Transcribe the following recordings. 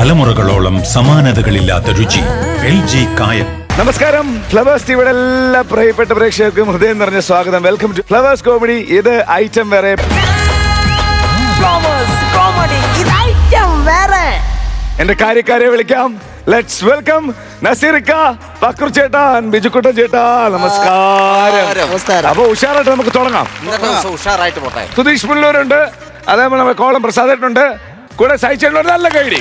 തലമുറകളോളം സമാനതകളില്ലാത്ത രുചി. LG കായം. നമസ്കാരം, ഫ്ലവേഴ്സ് ടിവിയുടെ എല്ലാ പ്രിയപ്പെട്ട പ്രേക്ഷകർക്കും ഹൃദയം നിറഞ്ഞ സ്വാഗതം. Welcome to Flowers Comedy. ഇത് ഐറ്റം വേറെ. എന്റെ കാര്യക്കാരെ വിളിക്കാം. ലെറ്റ്സ് വെൽക്കം നസീറിക്ക, ബക്കർ ചേട്ടാ, ബിജുക്കുട്ടൻ ചേട്ടാ. നമസ്കാരം. അപ്പൊ ഉഷാറായിട്ട് നമുക്ക് തുടങ്ങാം. സുധീഷ് മുല്ലൂരുണ്ട്, അതേപോലെ നമ്മുടെ കോളം പ്രസാദേട്ടുണ്ട്, കൂടെ സഹിച്ചുള്ള നല്ല കൈഡി.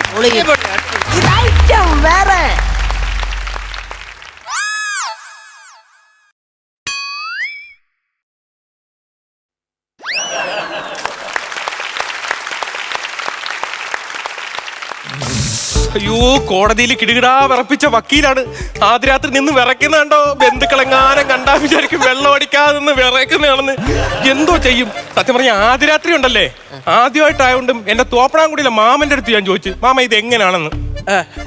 അയ്യോ, കോടതിയിൽ കിടുകിടാ വിറപ്പിച്ച വക്കീലാണ്. ആദ്യ രാത്രി നിന്ന് വിറയ്ക്കുന്നുണ്ടോ? ബന്ധുക്കളെങ്ങാനും കണ്ടാ വിചാരിക്കും വെള്ളം അടിക്കാതെ നിന്ന് വിറയ്ക്കുന്നതാണെന്ന്. എന്തോ ചെയ്യും? സത്യം പറഞ്ഞ ആദ്യ രാത്രി ഉണ്ടല്ലേ, ആദ്യമായിട്ടായോണ്ടും എന്റെ തോപ്പണാൻകുടിയിലെ മാമന്റെ അടുത്ത് ഞാൻ ചോദിച്ചു, മാമ ഇത് എങ്ങനെയാണെന്ന്.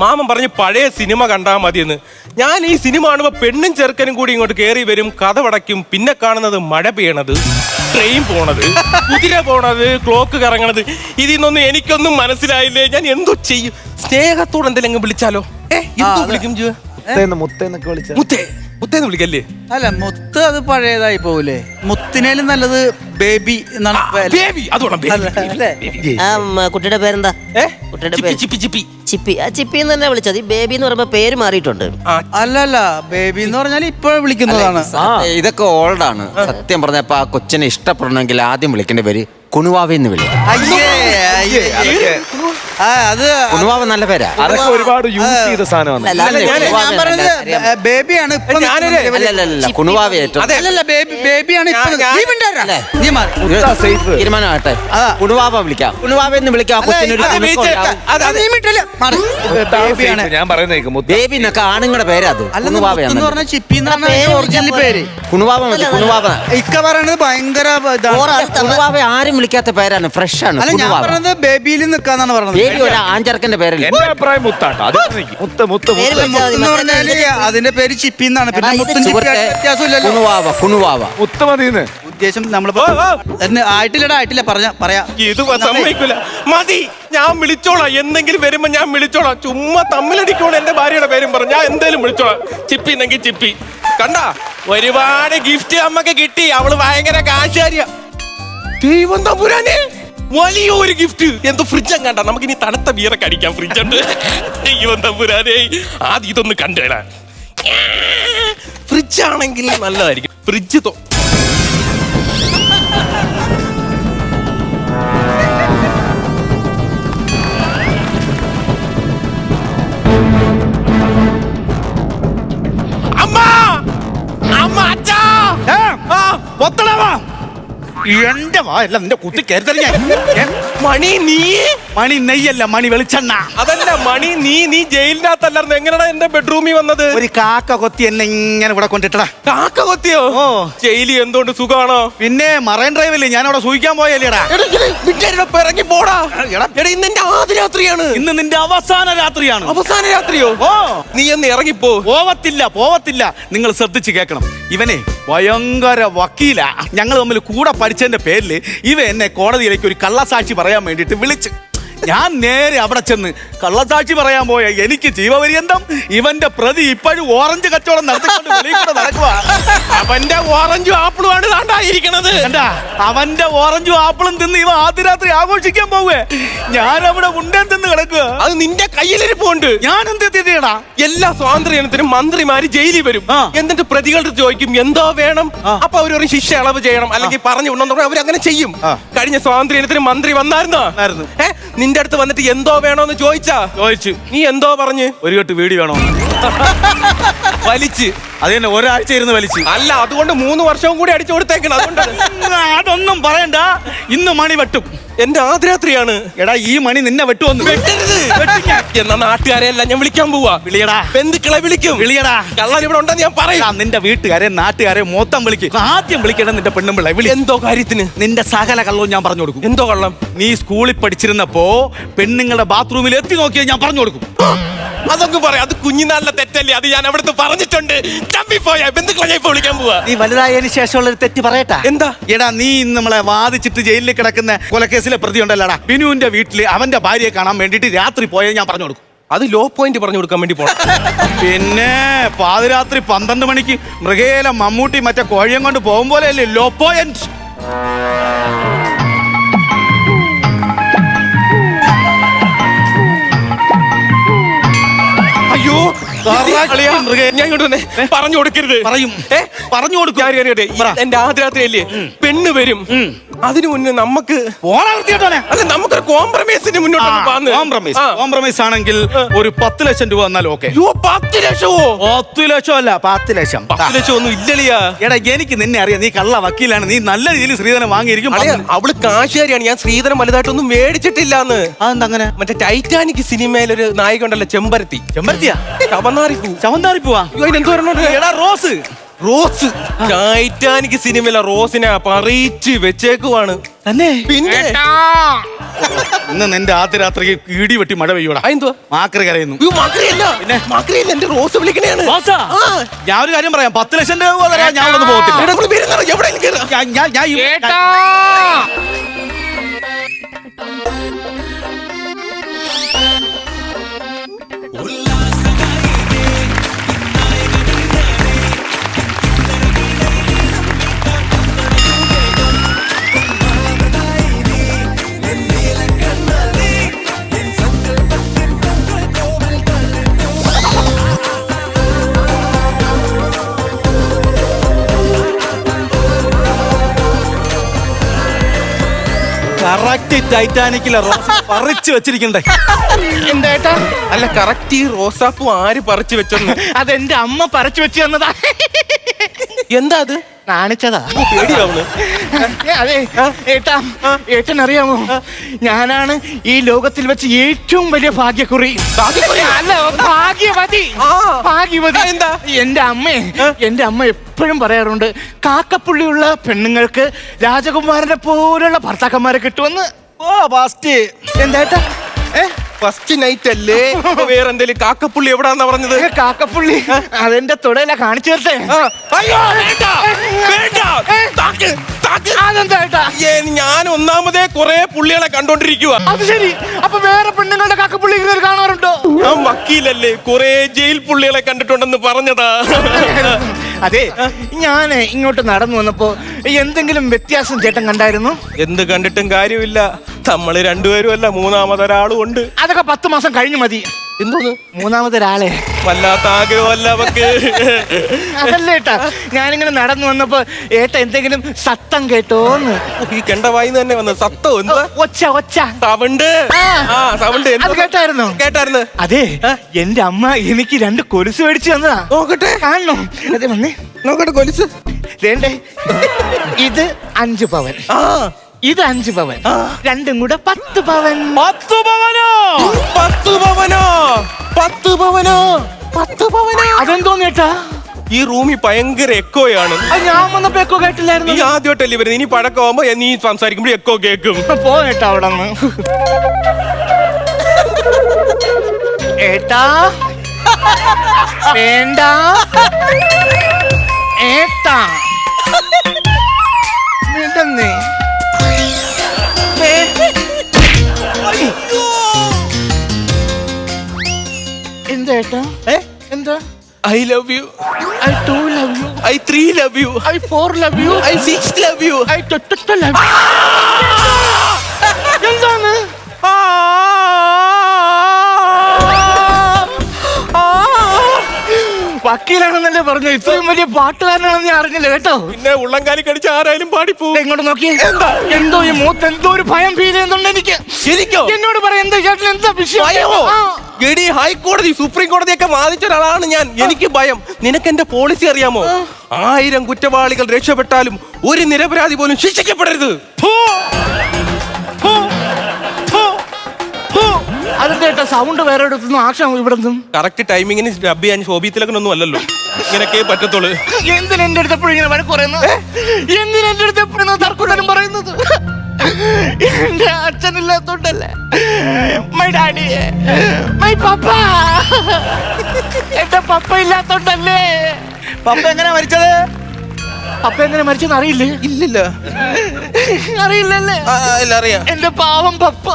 മാമൻ പറഞ്ഞ് പഴയ സിനിമ കണ്ടാ മതിയെന്ന്. ഞാൻ ഈ സിനിമ കാണുമ്പോ പെണ്ണും ചെറുക്കനും കൂടി ഇങ്ങോട്ട് കയറി വരും, കഥ വടയ്ക്കും, പിന്നെ കാണുന്നത് മഴ പെയ്യണത്, ട്രെയിൻ പോണത്, കുതിര പോണത്, ക്ലോക്ക് കറങ്ങണത്. ഇതിൽ നിന്നൊന്നും എനിക്കൊന്നും മനസ്സിലായില്ലേ. ഞാൻ എന്തോ ചെയ്യും? സ്നേഹത്തോടെ എന്തെങ്കിലും വിളിച്ചാലോ? വിളിക്കും മുത്തേന്ന് വിളിക്കല്ലേ? അല്ല, മുത്ത് അത് പഴയതായി പോവില്ലേ? മുത്തിനേലും നല്ലത് ബേബി എന്നാണ്. കുട്ടിയുടെ പേരെന്താ? ചിപ്പി. ആ ചിപ്പി എന്ന് തന്നെ വിളിച്ചത്. ഈ ബേബി എന്ന് പറയുമ്പോ പേര് മാറിയിട്ടുണ്ട്. അല്ലല്ല, ബേബി എന്ന് പറഞ്ഞാൽ ഇപ്പോൾ വിളിക്കുന്നതാണ്. ഇതൊക്കെ ഓൾഡാണ്. സത്യം പറഞ്ഞപ്പോ ആ കൊച്ചിനെ ഇഷ്ടപ്പെടണമെങ്കിൽ ആദ്യം വിളിക്കേണ്ട പേര് കുണുവാവെന്ന് വിളി. കുണുവാവ നല്ല പേരാ. അതൊക്കെ ഒരുപാട് യൂസ് ചെയ്ത സാധനമാണ്. ബേബിയാണ് കുണുവാവ ഏറ്റവും ബേബിയാണ്. തീരുമാനമാകട്ടെ, കുണുവാവ വിളിക്കാം. കുണുവാവെന്ന് വിളിക്കാം. കൊച്ചിനൊരു ഞാൻ പറയുന്നത് ബേബി എന്നൊക്കെ ആണുങ്ങളുടെ പേരാ. അത് കുണുവാവ ചിപ്പി ഒറിജിനൽ പേര്. കുണുവാവ മതി. കുണുവാവ ഇക്ക പറയണത് ഭയങ്കര കുണുവാവ ആരും വിളിക്കാത്ത പേരാണ്. ഫ്രഷ് ആണ്. ഞാൻ പറഞ്ഞത് ബേബിയിൽ നിൽക്കാന്നാണ് പറഞ്ഞത്. ബേബി ഒരു ആഞ്ചർക്കന്റെ പേരല്ലേ? എന്റെ അഭിപ്രായം മുത്താട്ടോ. അതിന്റെ പേര് ചിപ്പി എന്നാണ്. പിന്നെ മുത്ത് മതിന്ന് ഉദ്ദേശം നമ്മളിപ്പോ ആയിട്ടില്ല പറയാ. ഇത് സമ്മതിക്കൂല. മതി, ഞാൻ വിളിച്ചോളാം. എന്തെങ്കിലും വരുമ്പോ ഞാൻ വിളിച്ചോളാം. ചുമ്മാ തമ്മിലടിക്കോളാം. എന്റെ ഭാര്യയുടെ പേരും പറഞ്ഞു ഞാൻ എന്തായാലും വിളിച്ചോളാം. ചിപ്പി എന്നെങ്കിൽ ചിപ്പി. കണ്ടാ, ഒരുപാട് ഗിഫ്റ്റ് അമ്മക്ക് കിട്ടി. അവള് ഭയങ്കര കാശാരിയ. ദൈവം തമ്പുരാനെ, വലിയൊരു ഗിഫ്റ്റ്. എന്തോ ഫ്രിഡ്ജ് കണ്ട. നമുക്ക് ഇനി തണുത്ത ബിയറൊക്കെ അടിക്കാം. ഫ്രിഡ്ജുണ്ട്. ദൈവം തമ്പുരാനെ, ആദ്യം ഇതൊന്ന് കണ്ടേടാ. ഫ്രിഡ്ജ് ആണെങ്കിൽ നല്ലതായിരിക്കും. ഫ്രിഡ്ജ് എന്റെ വാല്ല നിന്റെ കുത്തി കരുതൽ. മണി നീ മണി നെയ്യല്ല, മണി വെളിച്ചെണ്ണ. അതല്ല മണി നീ ജയിലിനകത്തല്ലായിരുന്നു. എങ്ങനെയാണ് എന്റെ ബെഡ്റൂമിൽ വന്നത്? ഒരു കാക്ക കൊത്തി എന്നെ ഇങ്ങനെ ഇവിടെ കൊണ്ടിട്ടടാ. കാക്ക കൊത്തിയോ? ഓ, ജയിലി എന്തുകൊണ്ട് സുഖാണോ? പിന്നെ മറൈൻ ഡ്രൈവില്ലേ, ഞാൻ അവിടെ സൂഹിക്കാൻ പോയല്ലേടാ. ഇറങ്ങി പോടാ. ഇന്ന് എന്റെ ആദ്യ രാത്രിയാണ്. ഇന്ന് നിന്റെ അവസാന രാത്രിയാണ്. അവസാന രാത്രിയോ? ഓ, നീ എന്ന് ഇറങ്ങിപ്പോ. പോവത്തില്ല. നിങ്ങൾ ശ്രദ്ധിച്ച് കേൾക്കണം. ഇവനെ ഭയങ്കര വക്കീല. ഞങ്ങൾ തമ്മിൽ കൂടെ പഠിച്ചതിന്റെ പേരിൽ ഇവ എന്നെ കോടതിയിലേക്ക് ഒരു കള്ളസാക്ഷി പറയാൻ വേണ്ടിട്ട് വിളിച്ച്. ഞാൻ നേരെ അവിടെ ചെന്ന് കള്ളസാക്ഷി പറയാൻ പോയ എനിക്ക് ജീവപര്യന്തം ഇവന്റെ പ്രതി ഇപ്പോഴും ഓറഞ്ച് കച്ചവടം നടത്തിക്കൊണ്ട് നടക്കുക. അവന്റെ ഓറഞ്ചും ആപ്പിളുമാണ് താണ്ടായിരിക്കണത്. അവന്റെ ഓറഞ്ചും ആപ്പിളും തിന്ന് ഇവ ആദ്യ രാത്രി ആഘോഷിക്കാൻ പോവേ. ഞാൻ അവിടെ ഉണ്ടൻ തിന്ന് കിടക്കുക. അത് നിന്റെ കയ്യിലിരിപ്പുണ്ട്. ഞാൻ എന്ത് തിരിയടാ? എല്ലാ സ്വാതന്ത്ര്യത്തിനും മന്ത്രിമാര് ജയിലിൽ വരും. എന്നിട്ട് പ്രതികളുടെ ചോദിക്കും എന്തോ വേണം. അപ്പൊ അവര് ശിക്ഷ ഇളവ് ചെയ്യണം, അല്ലെങ്കിൽ പറഞ്ഞു വിടണം. അവരങ്ങനെ ചെയ്യും. കഴിഞ്ഞ സ്വാതന്ത്ര്യത്തിന് മന്ത്രി വന്നായിരുന്നോ? നിന്റെ അടുത്ത് വന്നിട്ട് എന്തോ വേണോന്ന് ചോദിച്ചു. നീ എന്തോ പറഞ്ഞ്? ഒരു കെട്ട് വീടി വേണോ? വലിച്ച്. അത് തന്നെ ഒരാഴ്ച ഇരുന്ന് വലിച്ച്. അല്ല, അതുകൊണ്ട് 3 വർഷവും കൂടി അടിച്ചു കൊടുത്തേക്കണം. അതുകൊണ്ട് അതൊന്നും പറയണ്ട. ഇന്ന് മണി വെട്ടും. എന്റെ ആദ്യരാത്രിയാണ്. എടാ, ഈ മണി നിന്നെ വെട്ടുവന്ന്. എന്നാ നാട്ടുകാരെല്ലാം ഞാൻ വിളിക്കാൻ പോവാ. വിളിയടാ. ബന്ധുക്കളെ വിളിക്കും. വിളിയടാ. കള്ളൻ ഇവിടെ ഉണ്ടെന്ന് ഞാൻ പറയാം. നിന്റെ വീട്ടുകാരെ നാട്ടുകാരെ മൊത്തം വിളിക്കും. ആദ്യം വിളിക്കണം നിന്റെ പെണ്ണുമ്പിള്ളെ. എന്തോ കാര്യത്തിന്? നിന്റെ സകല കള്ളവും ഞാൻ പറഞ്ഞു കൊടുക്കും. എന്തോ കള്ളം? നീ സ്കൂളിൽ പഠിച്ചിരുന്നപ്പോ പെണ്ണുങ്ങളുടെ ബാത്റൂമിൽ എത്തി നോക്കിയാൽ ഞാൻ പറഞ്ഞു കൊടുക്കും. അതൊക്കെ പറയാം. അത് കുഞ്ഞിനാളിലെ തെറ്റല്ലേ, അത് ഞാൻ അവിടുത്തെ പറഞ്ഞിട്ടുണ്ട്. തപ്പിപ്പോയാ ബന്ധുക്കളെ ഞാൻ ഇപ്പൊ വിളിക്കാൻ പോവാ. നീ വലുതായതിനു ശേഷമുള്ള ഒരു തെറ്റ് പറയട്ടാ. എന്താ? എടാ നീ ഇന്ന് നമ്മളെ വാദിച്ചിട്ട് ജയിലിൽ കിടക്കുന്ന കൊലക്കേസിലെ പ്രതി ഉണ്ടല്ലോടാ, ബിനുവിന്റെ വീട്ടില് അവന്റെ ഭാര്യയെ കാണാൻ വേണ്ടിട്ട് രാത്രി പോയത് ഞാൻ പറഞ്ഞു കൊടുക്കും. അത് ലോ പോയിന്റ് പറഞ്ഞു കൊടുക്കാൻ വേണ്ടി പോണം. പിന്നെ പാതിരാത്രി 12 മണിക്ക് മൃഗേല മമ്മൂട്ടി മറ്റേ കോഴിയം കൊണ്ട് പോകും പോലെ അല്ലേ ലോ പോയിന്റ്. അയ്യോ അളിയാ, ഞാൻ ഇങ്ങോട്ട് വന്നേ. പറഞ്ഞു കൊടുക്കരുത്. പറഞ്ഞു കൊടുക്കും. എന്റെ ആദ്യരാത്രിയല്ലേ പെണ്ണ് വരും. അതിനു മുന്നേ നമുക്ക് അല്ല, നമുക്കൊരു കോംപ്രമൈസിന് മുന്നോട്ട് കോംപ്രമൈസ് ആണെങ്കിൽ ഒരു 10 ലക്ഷം രൂപ വന്നാൽ ഓക്കെ. 10 ലക്ഷമോ? 10 ലക്ഷം അല്ല 10 ലക്ഷം. 10 ലക്ഷം ഒന്നും ഇല്ലളിയാ. എടാ എനിക്ക് നിന്നെ അറിയാം, നീ കള്ള വക്കീലാണ്, നീ നല്ല രീതിയിൽ ശ്രീധരൻ വാങ്ങിയിരിക്കും. അവള് കാശുകാരിയാണ്. ഞാൻ ശ്രീധരൻ വലുതായിട്ടൊന്നും മേടിച്ചിട്ടില്ലാന്ന്. അതെന്താ അങ്ങനെ? മറ്റേ ടൈറ്റാനിക് സിനിമയിലൊരു നായിക ഉണ്ടല്ലോ, ചെമ്പരത്തി. ചെമ്പരത്തിയാ? ചവന്നാറി പോവാ. എടാ റോസ്. റോസ് ടൈറ്റാനിക് സിനിമയിലെ റോസിനെ പറിച്ച് വെച്ചേക്കുവാണ്. തന്നെ? പിന്നെ ഇന്ന് നിന്റെ ആദ്യ രാത്രിക്ക് ഇടി വെട്ടി മഴ പെയ്യൂടാ. എന്തുവാ? മാക്രി കരയുന്നു. പിന്നെ എന്റെ റോസ് വിളിക്കണേണ്. ഞാൻ ഒരു കാര്യം പറയാം, 10 ലക്ഷം രൂപ തരാൻ ഞാൻ ഒന്നും പോകത്തില്ല. കറക്റ്റ് ടൈറ്റാനിക്കിലെ റോസ് പറിച്ചു വെച്ചിരിക്കണ്ടേ? എന്താ? അല്ല, കറക്റ്റ് ഈ റോസാപ്പൂ ആര് പറിച്ചു വെച്ചെന്ന്? അതെന്റെ അമ്മ പറിച്ചു വെച്ച് തന്നതാ. എന്താ അത്? കാണിച്ചതാ. പേടിയാവുന്നു. അതെ ഏട്ടാ, ഏട്ടനറിയാമോ, ഞാനാണ് ഈ ലോകത്തിൽ വെച്ച് ഏറ്റവും വലിയ ഭാഗ്യക്കുറി. അല്ല, ഭാഗ്യവതി. ഭാഗ്യവതി. എന്താ? എന്റെ അമ്മ എപ്പോഴും പറയാറുണ്ട്, കാക്കപ്പുള്ളിയുള്ള പെണ്ണുങ്ങൾക്ക് രാജകുമാരനെ പോലുള്ള ഭർത്താക്കന്മാരെ കിട്ടുമെന്ന്. എന്താ ഫസ്റ്റ് നൈറ്റ് അല്ലേ? വേറെ എന്തെങ്കിലും കാക്കപ്പുള്ളി എവിടാന്നാ പറഞ്ഞത്? കാക്കപ്പുള്ളി അതെന്റെ തുടയില കാണിച്ചു തരട്ടെ. ഞാൻ ഒന്നാമതേ കുറെ പുള്ളികളെ കണ്ടോണ്ടിരിക്കുക. അത് ശരി. അപ്പൊ വേറെ പെണ്ണുങ്ങളുടെ കാക്കപ്പുള്ളി കാണാറുണ്ടോ? ഞാൻ വക്കീലല്ലേ, കുറെ ജയിൽ പുള്ളികളെ കണ്ടിട്ടുണ്ടെന്ന് പറഞ്ഞതാ. അതെ, ഞാൻ ഇങ്ങോട്ട് നടന്നു വന്നപ്പോ എന്തെങ്കിലും വ്യത്യാസം ചേട്ടൻ കണ്ടായിരുന്നു? എന്ത് കണ്ടിട്ടും കാര്യമില്ല. നമ്മള് രണ്ടുപേരും അല്ല, മൂന്നാമതൊരാളും ഉണ്ട്. അതൊക്കെ 10 മാസം കഴിഞ്ഞു മതി. എന്തോന്ന് മൂന്നാമതൊരാളെ? വല്ലാത്ത ആഗ്രഹമല്ല അവക്ക്. അതല്ല ഏട്ടാ, ഞാനിങ്ങനെ നടന്നു വന്നപ്പോ ഏട്ട എന്തെങ്കിലും സത്തം കേട്ടോന്ന്. ഈ കെണ്ടവായിന്ന് തന്നെ വന്ന സത്തോ? എന്താ? ഒച്ച സൗണ്ട്. സൗണ്ട് കേട്ടായിരുന്നു? കേട്ടായിരുന്നു. അതെ, എന്റെ അമ്മ എനിക്ക് 2 കൊലുസ് മേടിച്ചു തന്നതാ. നോക്കട്ടെ. കാണണോ? അതെ, വന്നേ നോക്കട്ടെ. കൊലുസ് വേണ്ടേ? ഇത് 5 പവൻ, ഇത് 5 പവൻ, രണ്ടും കൂടെ 10 പവൻ. 10 പവനോ? 10 പവനോ? 10 പവനോ? 10 പവനോ? അതെന്തോന്ന് ഏട്ടാ? ഈ റൂമിൽ ഭയങ്കര എക്കോയാണ്. ഞാൻ വന്നപ്പോ എക്കോ കേട്ടില്ലായിരുന്നു. നീ ആദ്യമായിട്ടല്ലേ വരുന്നത്. ഇനി പഴക്കമാകുമ്പോ നീ സംസാരിക്കുമ്പോൾ എക്കോ കേൾക്കും. പോയേട്ടാ അവിടെ നിന്ന്. ഏട്ടാ വേണ്ട ഏട്ടാ, വേണ്ടെന്നേ. എന്താ ഏട്ടാ? എന്താ? I love you. I 2 love you. I 3 love you. I 4 love you. I 6 love you. I love you. എന്താണ്? വക്കീലാണെന്നല്ലേ പറഞ്ഞു, ഇത്രയും വലിയ പാട്ടുകാരനാണെന്ന് ഞാൻ അറിഞ്ഞില്ല കേട്ടോ. പിന്നെ ഉള്ളംകാലി കടിച്ച് ആരായാലും പാടിപ്പോവും. ഇങ്ങോട്ട് നോക്കിയേ. എന്തോ ഈ മൂത്ത് എന്തോ ഒരു ഭയം ഫീൽ ചെയ്യുന്നുണ്ട് എനിക്ക്. ശരിക്കോ? എന്നോട് പറയാം, എന്താ ചേട്ടൻ എന്താ വിഷയം? എടി, ഹൈക്കോടതി സുപ്രീം കോടതിയൊക്കെ വാദിച്ച ഒരാളാണ് ഞാൻ. എനിക്ക് ഭയം. നിനക്ക് എന്റെ പോളിസി അറിയാമോ? 1000 കുറ്റവാളികൾ രക്ഷപ്പെട്ടാലും ഒരു നിരപരാധി പോലും ശിക്ഷിക്കപ്പെടരുത്. അതിന്റെ ഏട്ടാ സൗണ്ട് വേറെ എടുത്തുനിന്ന് ആക്ഷം ഇവിടെ നിന്നും. കറക്റ്റ് ടൈമിങ്ങിന് ഡബ് ചെയ്യാൻ ശോഭിത്തിലൊന്നും അല്ലല്ലോ. ഇങ്ങനൊക്കെ പറ്റത്തുള്ളൂ. എന്തിനാ എന്റെ അടുത്ത് എപ്പോഴും ഇങ്ങനെ വഴക്ക് പറയുന്നത്? എന്തിനാ എന്റെ അടുത്ത് എപ്പോഴും തർക്കുത്തരം പറയുന്നത്? എന്റെ അച്ഛനില്ലാത്തോണ്ടല്ലേ. My daddy, my papa. എന്റെ പപ്പ ഇല്ലാത്തോണ്ടല്ലേ. പപ്പ എങ്ങനെ മരിച്ചത്? പപ്പ എങ്ങനെ മരിച്ചെന്ന് അറിയില്ലേ? ഇല്ലില്ല. അറിയില്ലല്ലേ? ഇല്ല, അറിയാം. എന്റെ പാവം പപ്പ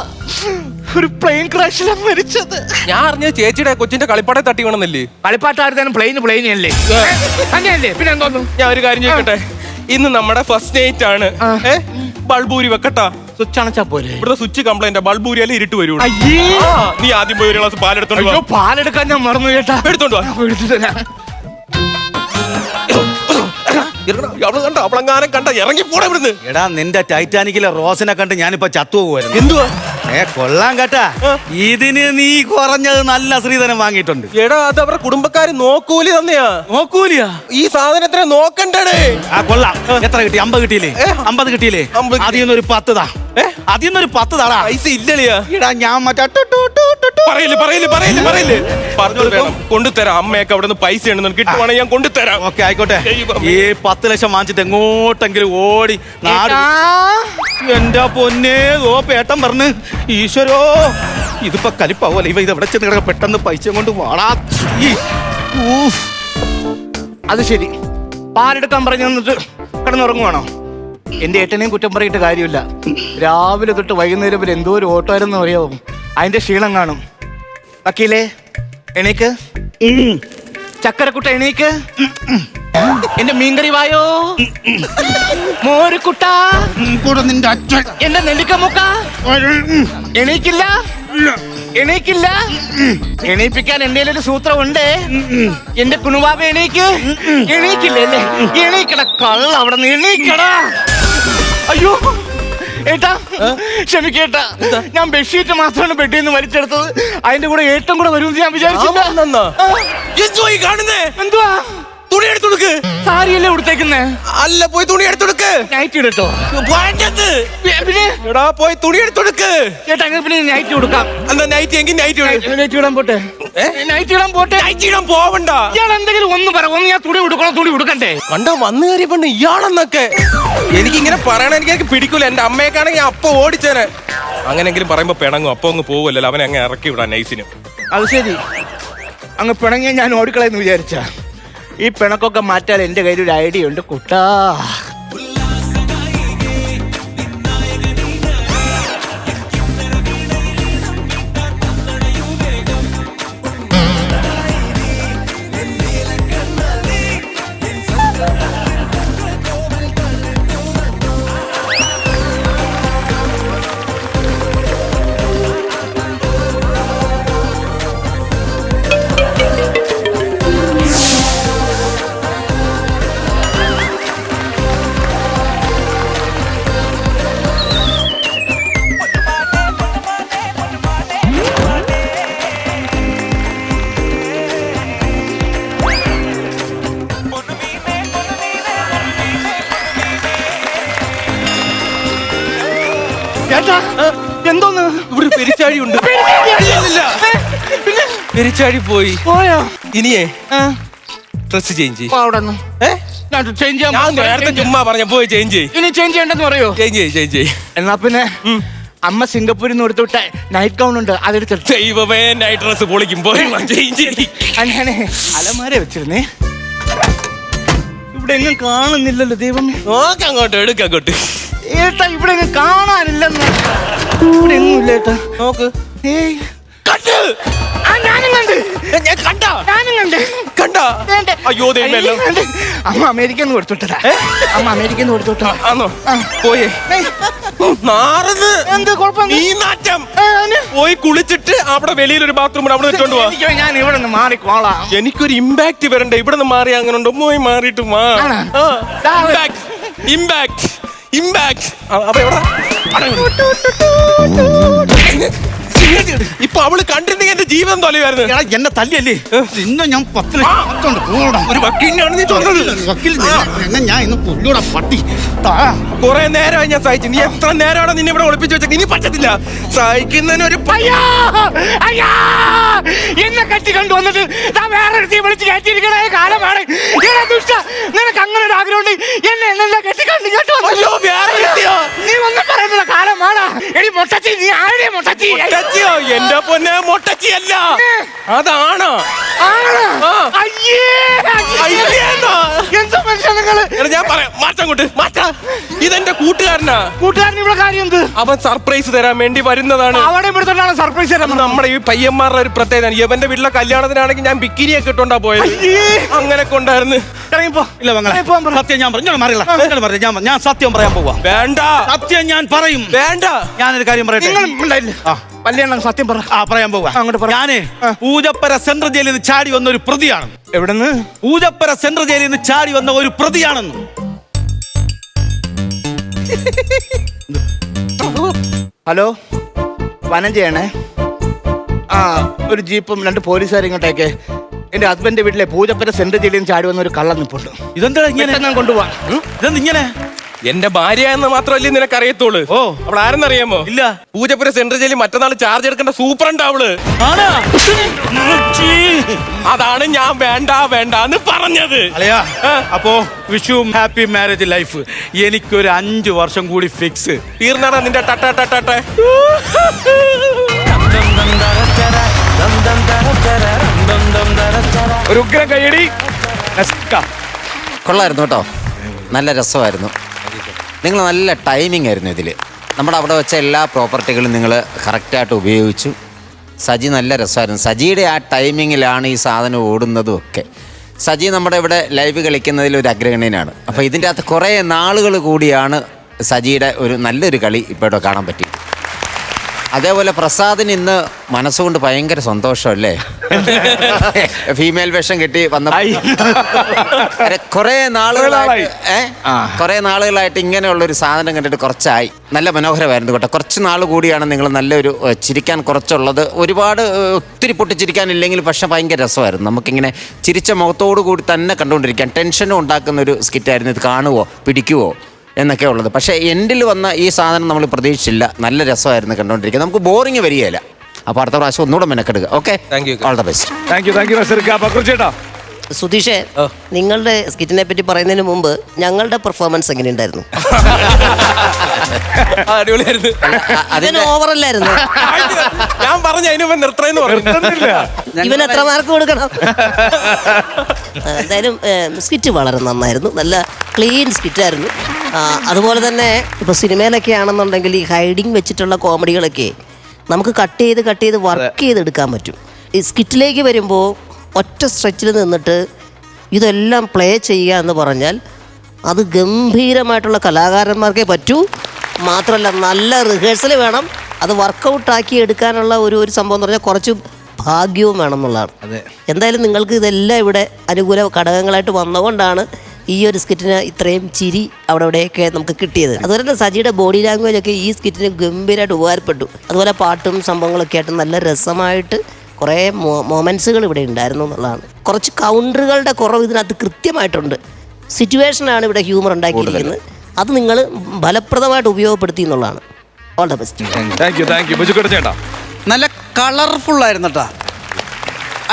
ഒരു പ്ലെയിൻ ക്രാഷിലാണ് മരിച്ചത്. ഞാൻ അറിഞ്ഞത് ചേച്ചിയുടെ കൊച്ചിന്റെ കളിപ്പാടെ തട്ടി വീണെന്നല്ലേ? കളിപ്പാട്ടായിരുന്നു പ്ലെയിൻ അല്ലേ? അങ്ങനെയല്ലേ? പിന്നെ എന്തോന്നു? ഞാൻ ഒരു കാര്യം ചോദിക്കട്ടെ, ഇന്ന് നമ്മുടെ ഫസ്റ്റ് നൈറ്റ് ആണ്. ബൾബൂരി വെക്കട്ടാ. സ്വിച്ച് അണച്ചാ പോരെ? ഇവിടുത്തെ സ്വിച്ച് കംപ്ലൈന്റ്, ബൾബൂരിയാലേ ഇരുട്ട് വരൂ. അയ്യേ, നീ ആദ്യം പോയി ഒരു ഗ്ലാസ് പാലെടുത്തോണ്ട് വാ. അയ്യോ, പാലെടുക്കാൻ ഞാൻ മറന്നു കേട്ടാ. എടുത്തോണ്ട് വാ. അവള് കണ്ട, അവളെങ്ങാനും കണ്ട ഇറങ്ങി പോടാ ഇവിടുന്ന്. എടാ, നിന്റെ ടൈറ്റാനിക്കിലെ റോസിനെ കണ്ട് ഞാനിപ്പോ ചത്തുപോകുമായിരുന്നു. എന്തുവാ? കൊള്ളാൻ കേട്ടാ. ഇതിന് നീ കുറഞ്ഞത് നല്ല ശ്രീധനം വാങ്ങിയിട്ടുണ്ട്. എടാ, അത് അവരുടെ കുടുംബക്കാര് നോക്കൂലി തന്നെയാ. നോക്കൂലിയാ? ഈ സാധനത്തിനെ നോക്കണ്ടേ? ആ, കൊള്ളാം. എത്ര കിട്ടി? 50 കിട്ടിയില്ലേ? 50 കിട്ടിയില്ലേ? 50. അതിൽ നിന്നൊരു 10 താ. അതിൽ നിന്നൊരു 10 താടാ. പൈസ ഇല്ലളിയാ. എടാ, ഞാൻ മറ്റേ പറയില്ലേ പറഞ്ഞോളൂ, വേണം കൊണ്ടുതരാം. അമ്മയൊക്കെ അവിടെ നിന്ന് പൈസ ഉണ്ടെന്ന് കിട്ടുവാണെങ്കിൽ ഞാൻ കൊണ്ടുതരാം. ഓക്കെ, ആയിക്കോട്ടെ. ഈ 10 ലക്ഷം വാങ്ങിച്ചിട്ട് എങ്ങോട്ടെങ്കിലും ഓടി നാട്. എന്റെ പൊന്നേ, ഓ പേട്ടൻ പറഞ്ഞ്. ഈശ്വരോ, ഇതിപ്പോ കലിപ്പാവൂല. ഇവ ഇത് എവിടെ ചെന്ന് കിടക്ക? പെട്ടെന്ന് പൈസ കൊണ്ട് വാടാ. അത് ശരി, പാലെടുക്കാൻ പറഞ്ഞു തന്നിട്ട് കിടന്നുറങ്ങുവാണോ? എന്റെ ഏട്ടനെയും കുറ്റം പറയിട്ട് കാര്യമില്ല. രാവിലെ തൊട്ട് വൈകുന്നേരം വരെ എന്തോ ഒരു ഓട്ടമായിരുന്നു അറിയാവും. അതിന്റെ ക്ഷീണം കാണും. വക്കീലേ, എണീക്ക്. ചക്കരക്കുട്ട, എണീക്ക്. എന്റെ മീൻകറി വായോ. മോരുക്കുട്ട, നിന്റെ അച്ഛൻ എന്റെ നെല്ലിക്കമുക്ക. എണീക്കില്ല, എണീക്കില്ല. എണീപ്പിക്കാൻ എന്റെ ഒരു സൂത്രമുണ്ട്. എന്റെ കുണുവാവ, എണീക്ക്. എണീക്കില്ലേ? എണീക്കട കള്ള, അവിടെ നിന്ന് എണീക്കട. അയ്യോ ഏട്ടാ, ക്ഷമിക്കേട്ടാ. ഞാൻ ബെഡ്ഷീറ്റ് മാത്രമാണ് ബെഡിൽ നിന്ന് വലിച്ചെടുത്തത്. അതിന്റെ കൂടെ ഏറ്റവും കൂടെ വരുമെന്ന് ഞാൻ വിചാരിച്ചില്ല. എന്തുവാ? തുണി എടുത്തുടുക്ക്. സാരിയല്ലേ കൊടുത്തേക്കുന്നേ? അല്ല, പോയി തുണി എടുത്തുടുക്ക്. നൈറ്റ് ഇടട്ടോ? പിന്നെ എടാ, പോയി തുണി എടുത്തുടുക്ക്. ചേട്ടാ, അങ്ങനെ പിന്നെ നൈറ്റ് കൊടുക്കാം. എന്നാ നൈറ്റ് എങ്കിൽ നൈറ്റ് നൈറ്റ് ഇടാൻ പോട്ടെ. നൈറ്റ് ഇടാൻ പോട്ടെ. നൈറ്റ് ഇടാൻ പോവണ്ട. ഇയാൾ എന്തെങ്കിലും ഒന്ന് പറ. ഒന്ന് ഞാൻ തുണി കൊടുക്കണം, തുണി കൊടുക്കണ്ടേ? കണ്ടോ, വന്നു കയറിയപ്പോ ഇയാളെന്നൊക്കെ. എനിക്കിങ്ങനെ പറയണ എനിക്ക് പിടിക്കൂല. എന്റെ അമ്മയൊക്കെയാണെങ്കിൽ അപ്പൊ ഓടിച്ചേനെ. അങ്ങനെങ്കിലും പറയുമ്പോ പിണങ്ങും. അപ്പൊ അങ്ങ് പോവല്ലോ, അവനെ അങ്ങ് ഇറക്കി വിടാൻ നൈസിന്. അത് ശരി, അങ്ങ് പിണങ്ങിയ ഞാൻ ഓടിക്കളയെന്ന് വിചാരിച്ച. ഈ പിണക്കൊക്കെ മാറ്റാൻ എന്റെ കയ്യിൽ ഒരു ഐഡിയ ഉണ്ട് കുട്ടാ. എന്തോന്ന്? ഇവിടെ പെരിച്ചാഴി ഉണ്ട്. പെരിച്ചാഴി പോയി. പോയോ? ഇനിയേ ഡ്രസ് ചേഞ്ച് ചെയ്യും. ഞാൻ നേരത്തെ ചുമ്മാ പറഞ്ഞ പോയി ചേഞ്ച് ചെയ്യും. ഇനി ചേഞ്ച് ചെയ്യണ്ടെന്ന് പറയോ? ചേഞ്ച് ചെയ്യും. എന്നാ പിന്നെ അമ്മ സിംഗപ്പൂരിൽ നിന്ന് എടുത്തുവിട്ട നൈറ്റ് ഗൗൺ ഉണ്ട്, അതെടുത്തിട്ട്. ദൈവമേ, നൈറ്റ് ഡ്രസ് പൊളിക്കും. പോയി ചേഞ്ച് ചെയ്യും. അങ്ങനെ അലമാര വെച്ചിരുന്നേ. ഇവിടെ എങ്ങും കാണുന്നില്ലല്ലോ ദൈവമേ. നോക്ക് അങ്ങോട്ട്, എടുക്ക അങ്ങോട്ട്. ഏട്ടാ, ഇവിടെ എങ്ങും കാണാനില്ലെന്ന്. ഇവിടെ എങ്ങും ഇല്ല ഏട്ടാ. നോക്ക്. ഏയ്, കണ്ട്. ഞാനും കണ്ട്. ഞാൻ കണ്ടാ? ഞാനും കണ്ട്. കണ്ടാ? വേണ്ട. അയ്യോ ദൈവമേ. അമ്മ അമേരിക്കന്ന് കൊടുത്തുവിട്ടതാ. അമ്മ അമേരിക്കന്ന് കൊടുത്തുവിട്ടോ. ആണോ? പോയേ. നാറന്ന്. എന്ത് കുഴപ്പം? നീ നാറ്റം. പോയി കുളിച്ചിട്ട് അവിടെ വെളിയിലൊരു ബാത്റൂം അവിടെ വെച്ചോണ്ട് പോവാ. ഞാൻ ഇവിടെ നിന്ന് മാറിക്കോളാം. എനിക്കൊരു ഇമ്പാക്ട് വരണ്ടേ? ഇവിടെ നിന്ന് മാറി അങ്ങനെ ഉണ്ടോ? പോയി മാറിയിട്ട് ഇമ്പാക്ട്. അപ്പൊ എവിടെ? ഇപ്പൊ അവള് കണ്ടിരുന്നെങ്കിൽ എന്റെ ജീവിതം തൊലയായിരുന്നു. എന്നെ തല്ലിയല്ലേ? ഇന്ന് ഞാൻ 10 ഒരു വക്കീലിനാണ് നീ ചൊന്നത്. ഞാൻ ഇന്ന് പുല്ലൂടെ പട്ടി. കുറെ നേരമായി ഞാൻ സഹിച്ചു. നീ എത്ര നേരമാണ് നിന്നെ ഇവിടെ ഒളിപ്പിച്ചു വെച്ചത്? ഇനി പറ്റത്തില്ല. സഹിക്കുന്നതിന് ഒരു എന്നെ കെട്ടി കൊണ്ടുവന്നിട്ട് വേറെ വിളിച്ച് കയറ്റിയിരിക്കണ കാലമാണ്. നിനക്ക് അങ്ങനെ ഒരു ആഗ്രഹം ഉണ്ട്? എന്നെ കെട്ടി കണ്ടു. വേറെ നീ ഒന്നും പറയുന്നില്ല. കാലം ആടാ എടി മൊട്ടച്ചി നീ ആരുടെ മൊട്ടച്ചി മൊട്ടച്ചിയോ? എന്റെ പൊന്നെ മൊട്ടച്ചിയല്ല, അതാണ്. ആ. അയ്യേന്നാ. എന്ത് മനുഷ്യ നിങ്ങള്? എടാ, ഞാൻ പറയാം, മാറ്റാ. ഇതെന്റെ കൂട്ടുകാരനാ. കൂട്ടുകാരൻ ഇവിടെ കാര്യം എന്ത്? അവൻ സർപ്രൈസ് തരാൻ വേണ്ടി വരുന്നതാണ്. അവിടെ ഇവിടുത്തോണ്ടാണ് സർപ്രൈസ് തരാൻ പറഞ്ഞത്. നമ്മുടെ ഈ പയ്യന്മാരുടെ ഒരു പ്രത്യേകത. ഇവന്റെ വീട്ടിലെ കല്യാണത്തിനാണെങ്കിൽ ഞാൻ ബിക്കിനിയൊക്കെ ഇട്ടോണ്ടാ പോയത്. അങ്ങനെ കൊണ്ടായിരുന്നു. ഇറങ്ങിപ്പോ. ഇല്ല മംഗള, സത്യം ഞാൻ പറയും. ഞാൻ സത്യം പറയാൻ പോവാ. വേണ്ട, സത്യം ഞാൻ പറയും. വേണ്ട. ഞാനൊരു കാര്യം പറയട്ടെ. നിങ്ങൾ ഉണ്ടായില്ലേ? വല്യണ്ണൻ സത്യം പറ. പറയാൻ പോവാ. അങ്ങോട്ട് പറ. ഞാന് പൂജപ്പര സെൻട്രൽ ജയിലിൽ നിന്ന് ചാടി വന്ന ഒരു പ്രതിയാണ്. എവിടെന്ന്? പൂജപ്പര സെൻട്രൽ ജയിലിൽ നിന്ന് ചാടി വന്ന ഒരു പ്രതിയാണെന്ന്. ഹലോ, വനം ചെയ്യണേ. ഒരു ജീപ്പും 2 പോലീസുകാരും ഇങ്ങോട്ടേക്ക്. എന്റെ ഹസ്ബൻഡ് വീട്ടിലെ പൂജപ്പര സെൻട്രൽ ജയിലിൽ നിന്ന് ചാടി വന്ന ഒരു കള്ളം നിപ്പുണ്ട്. ഇതെന്താ ഇങ്ങനെ? ഞാൻ കൊണ്ടുപോവാം. ഇതെന്ത് ഇങ്ങനെ? എന്റെ ഭാര്യ എന്ന് മാത്രമല്ലേ നിനക്ക് അറിയത്തുള്ളൂ. ഓ, അവൾ ആരെന്നറിയാമോ? ഇല്ല. പൂജപ്പുര സെൻട്രൽ ജയിലിൽ മറ്റന്നാൾ ചാർജ് എടുക്കേണ്ട സൂപ്രണ്ട് അവള്. അതാണ് ഞാൻ വേണ്ടാന്ന് പറഞ്ഞത്. അല്ലയാ, അപ്പോ വിഷു ഹാപ്പി മാരേജ് ലൈഫ്. എനിക്കൊരു 5 വർഷം കൂടി ഫിക്സ്. തീർന്നാടാ നിന്റെ ടട്ട. ഒരു ഉഗ്രം കൈയടി. കൊള്ളായിരുന്നു കേട്ടോ, നല്ല രസമായിരുന്നു. നിങ്ങൾ നല്ല ടൈമിംഗ് ആയിരുന്നു ഇതിൽ. നമ്മുടെ അവിടെ വെച്ച എല്ലാ പ്രോപ്പർട്ടികളും നിങ്ങൾ കറക്റ്റായിട്ട് ഉപയോഗിച്ചു. സജി നല്ല രസമായിരുന്നു. സജിയുടെ ആ ടൈമിങ്ങിലാണ് ഈ സാധനം ഓടുന്നതും ഒക്കെ. സജി നമ്മുടെ ഇവിടെ ലൈവ് കളിക്കുന്നതിൽ ഒരു അഗ്രഗണ്യനാണ്. അപ്പോൾ ഇതിൻ്റെ അകത്ത് കുറേ നാളുകൾ കൂടിയാണ് സജിയുടെ ഒരു നല്ലൊരു കളി ഇപ്പോൾ ഇവിടെ കാണാൻ പറ്റി. അതേപോലെ പ്രസാദിന് ഇന്ന് മനസ്സുകൊണ്ട് ഭയങ്കര സന്തോഷമല്ലേ? ഫീമെയിൽ വേഷം കെട്ടി വന്ന കുറേ നാളുകളായിട്ട് ഇങ്ങനെയുള്ളൊരു സാധനം കണ്ടിട്ട് കുറച്ചായി. നല്ല മനോഹരമായിരുന്നു കേട്ടോ. കുറച്ച് നാൾ കൂടിയാണ് നിങ്ങൾ നല്ലൊരു ചിരിക്കാൻ കുറച്ചുള്ളത്. ഒരുപാട് ഒത്തിരി പൊട്ടിച്ചിരിക്കാനില്ലെങ്കിൽ പക്ഷെ ഭയങ്കര രസമായിരുന്നു. നമുക്കിങ്ങനെ ചിരിച്ച മുഖത്തോടു കൂടി തന്നെ കണ്ടുകൊണ്ടിരിക്കാൻ ടെൻഷനും ഉണ്ടാക്കുന്നൊരു സ്കിറ്റായിരുന്നു. ഇത് കാണുവോ പിടിക്കുവോ എന്നൊക്കെ ഉള്ളത്. പക്ഷേ എൻഡിൽ വന്ന ഈ സാധനം നമ്മൾ പ്രതീക്ഷിച്ചില്ല. നല്ല രസമായിരുന്നു കണ്ടുകൊണ്ടിരിക്കുക. നമുക്ക് ബോറിങ് വരികയില്ല. അപ്പോൾ അടുത്ത പ്രാവശ്യം ഒന്നുകൂടെ മെനക്കെടുക്കുക. Okay, all the best. Thank you നസീർക്ക. ബക്രുച്ചേട്ടാ, സുധീഷേ, നിങ്ങളുടെ സ്കിറ്റിനെ പറ്റി പറയുന്നതിന് മുമ്പ് ഞങ്ങളുടെ പെർഫോമൻസ് എങ്ങനെയുണ്ടായിരുന്നു? അടിപൊളിയായിരുന്നു. അതിന് ഓവറല്ലായിരുന്നു. ഞാൻ പറഞ്ഞു അതിന് മുമ്പ് നിർത്തണമെന്ന് പറഞ്ഞു. ഇവൻ എത്ര മാർക്ക് കൊടുക്കണം? എന്തായാലും സ്കിറ്റ് വളരെ നന്നായിരുന്നു. നല്ല ക്ലീൻ സ്കിറ്റായിരുന്നു. അതുപോലെ തന്നെ ഇപ്പോൾ സിനിമയിലൊക്കെ ആണെന്നുണ്ടെങ്കിൽ ഈ ഹൈഡിങ് വെച്ചിട്ടുള്ള കോമഡികളൊക്കെ നമുക്ക് കട്ട് ചെയ്ത് വർക്ക് ചെയ്തെടുക്കാൻ പറ്റും. ഈ സ്കിറ്റിലേക്ക് വരുമ്പോൾ ഒറ്റ സ്ട്രെച്ചിൽ നിന്നിട്ട് ഇതെല്ലാം പ്ലേ ചെയ്യുക എന്ന് പറഞ്ഞാൽ അത് ഗംഭീരമായിട്ടുള്ള കലാകാരന്മാർക്കേ പറ്റൂ. മാത്രമല്ല നല്ല റിഹേഴ്സൽ വേണം. അത് വർക്കൗട്ടാക്കി എടുക്കാനുള്ള ഒരു സംഭവം എന്ന് പറഞ്ഞാൽ കുറച്ച് ഭാഗ്യവും വേണം എന്നുള്ളതാണ്. എന്തായാലും നിങ്ങൾക്ക് ഇതെല്ലാം ഇവിടെ അനുകൂല ഘടകങ്ങളായിട്ട് വന്നുകൊണ്ടാണ് ഈ ഒരു സ്കിറ്റിന് ഇത്രയും ചിരി അവിടെയൊക്കെ നമുക്ക് കിട്ടിയത്. അതുപോലെ തന്നെ സജിയുടെ ബോഡി ലാംഗ്വേജ് ഒക്കെ ഈ സ്കിറ്റിന് ഗംഭീരമായിട്ട് ഉപകാരപ്പെട്ടു. അതുപോലെ പാട്ടും സംഭവങ്ങളൊക്കെ ആയിട്ട് നല്ല രസമായിട്ട് കുറേ മൊമെൻറ്റ്സുകൾ ഇവിടെ ഉണ്ടായിരുന്നു എന്നുള്ളതാണ്. കുറച്ച് കൗണ്ടറുകളുടെ കുറവ് ഇതിനകത്ത് കൃത്യമായിട്ടുണ്ട്. സിറ്റുവേഷനാണ് ഇവിടെ ഹ്യൂമർ ഉണ്ടാക്കിയിരിക്കുന്നത്. അത് നിങ്ങൾ ഫലപ്രദമായിട്ട് ഉപയോഗപ്പെടുത്തി എന്നുള്ളതാണ്. All the best. Thank U Bijukuttan ചേട്ടാ. നല്ല കളർഫുൾ ആയിരുന്നു കേട്ടോ.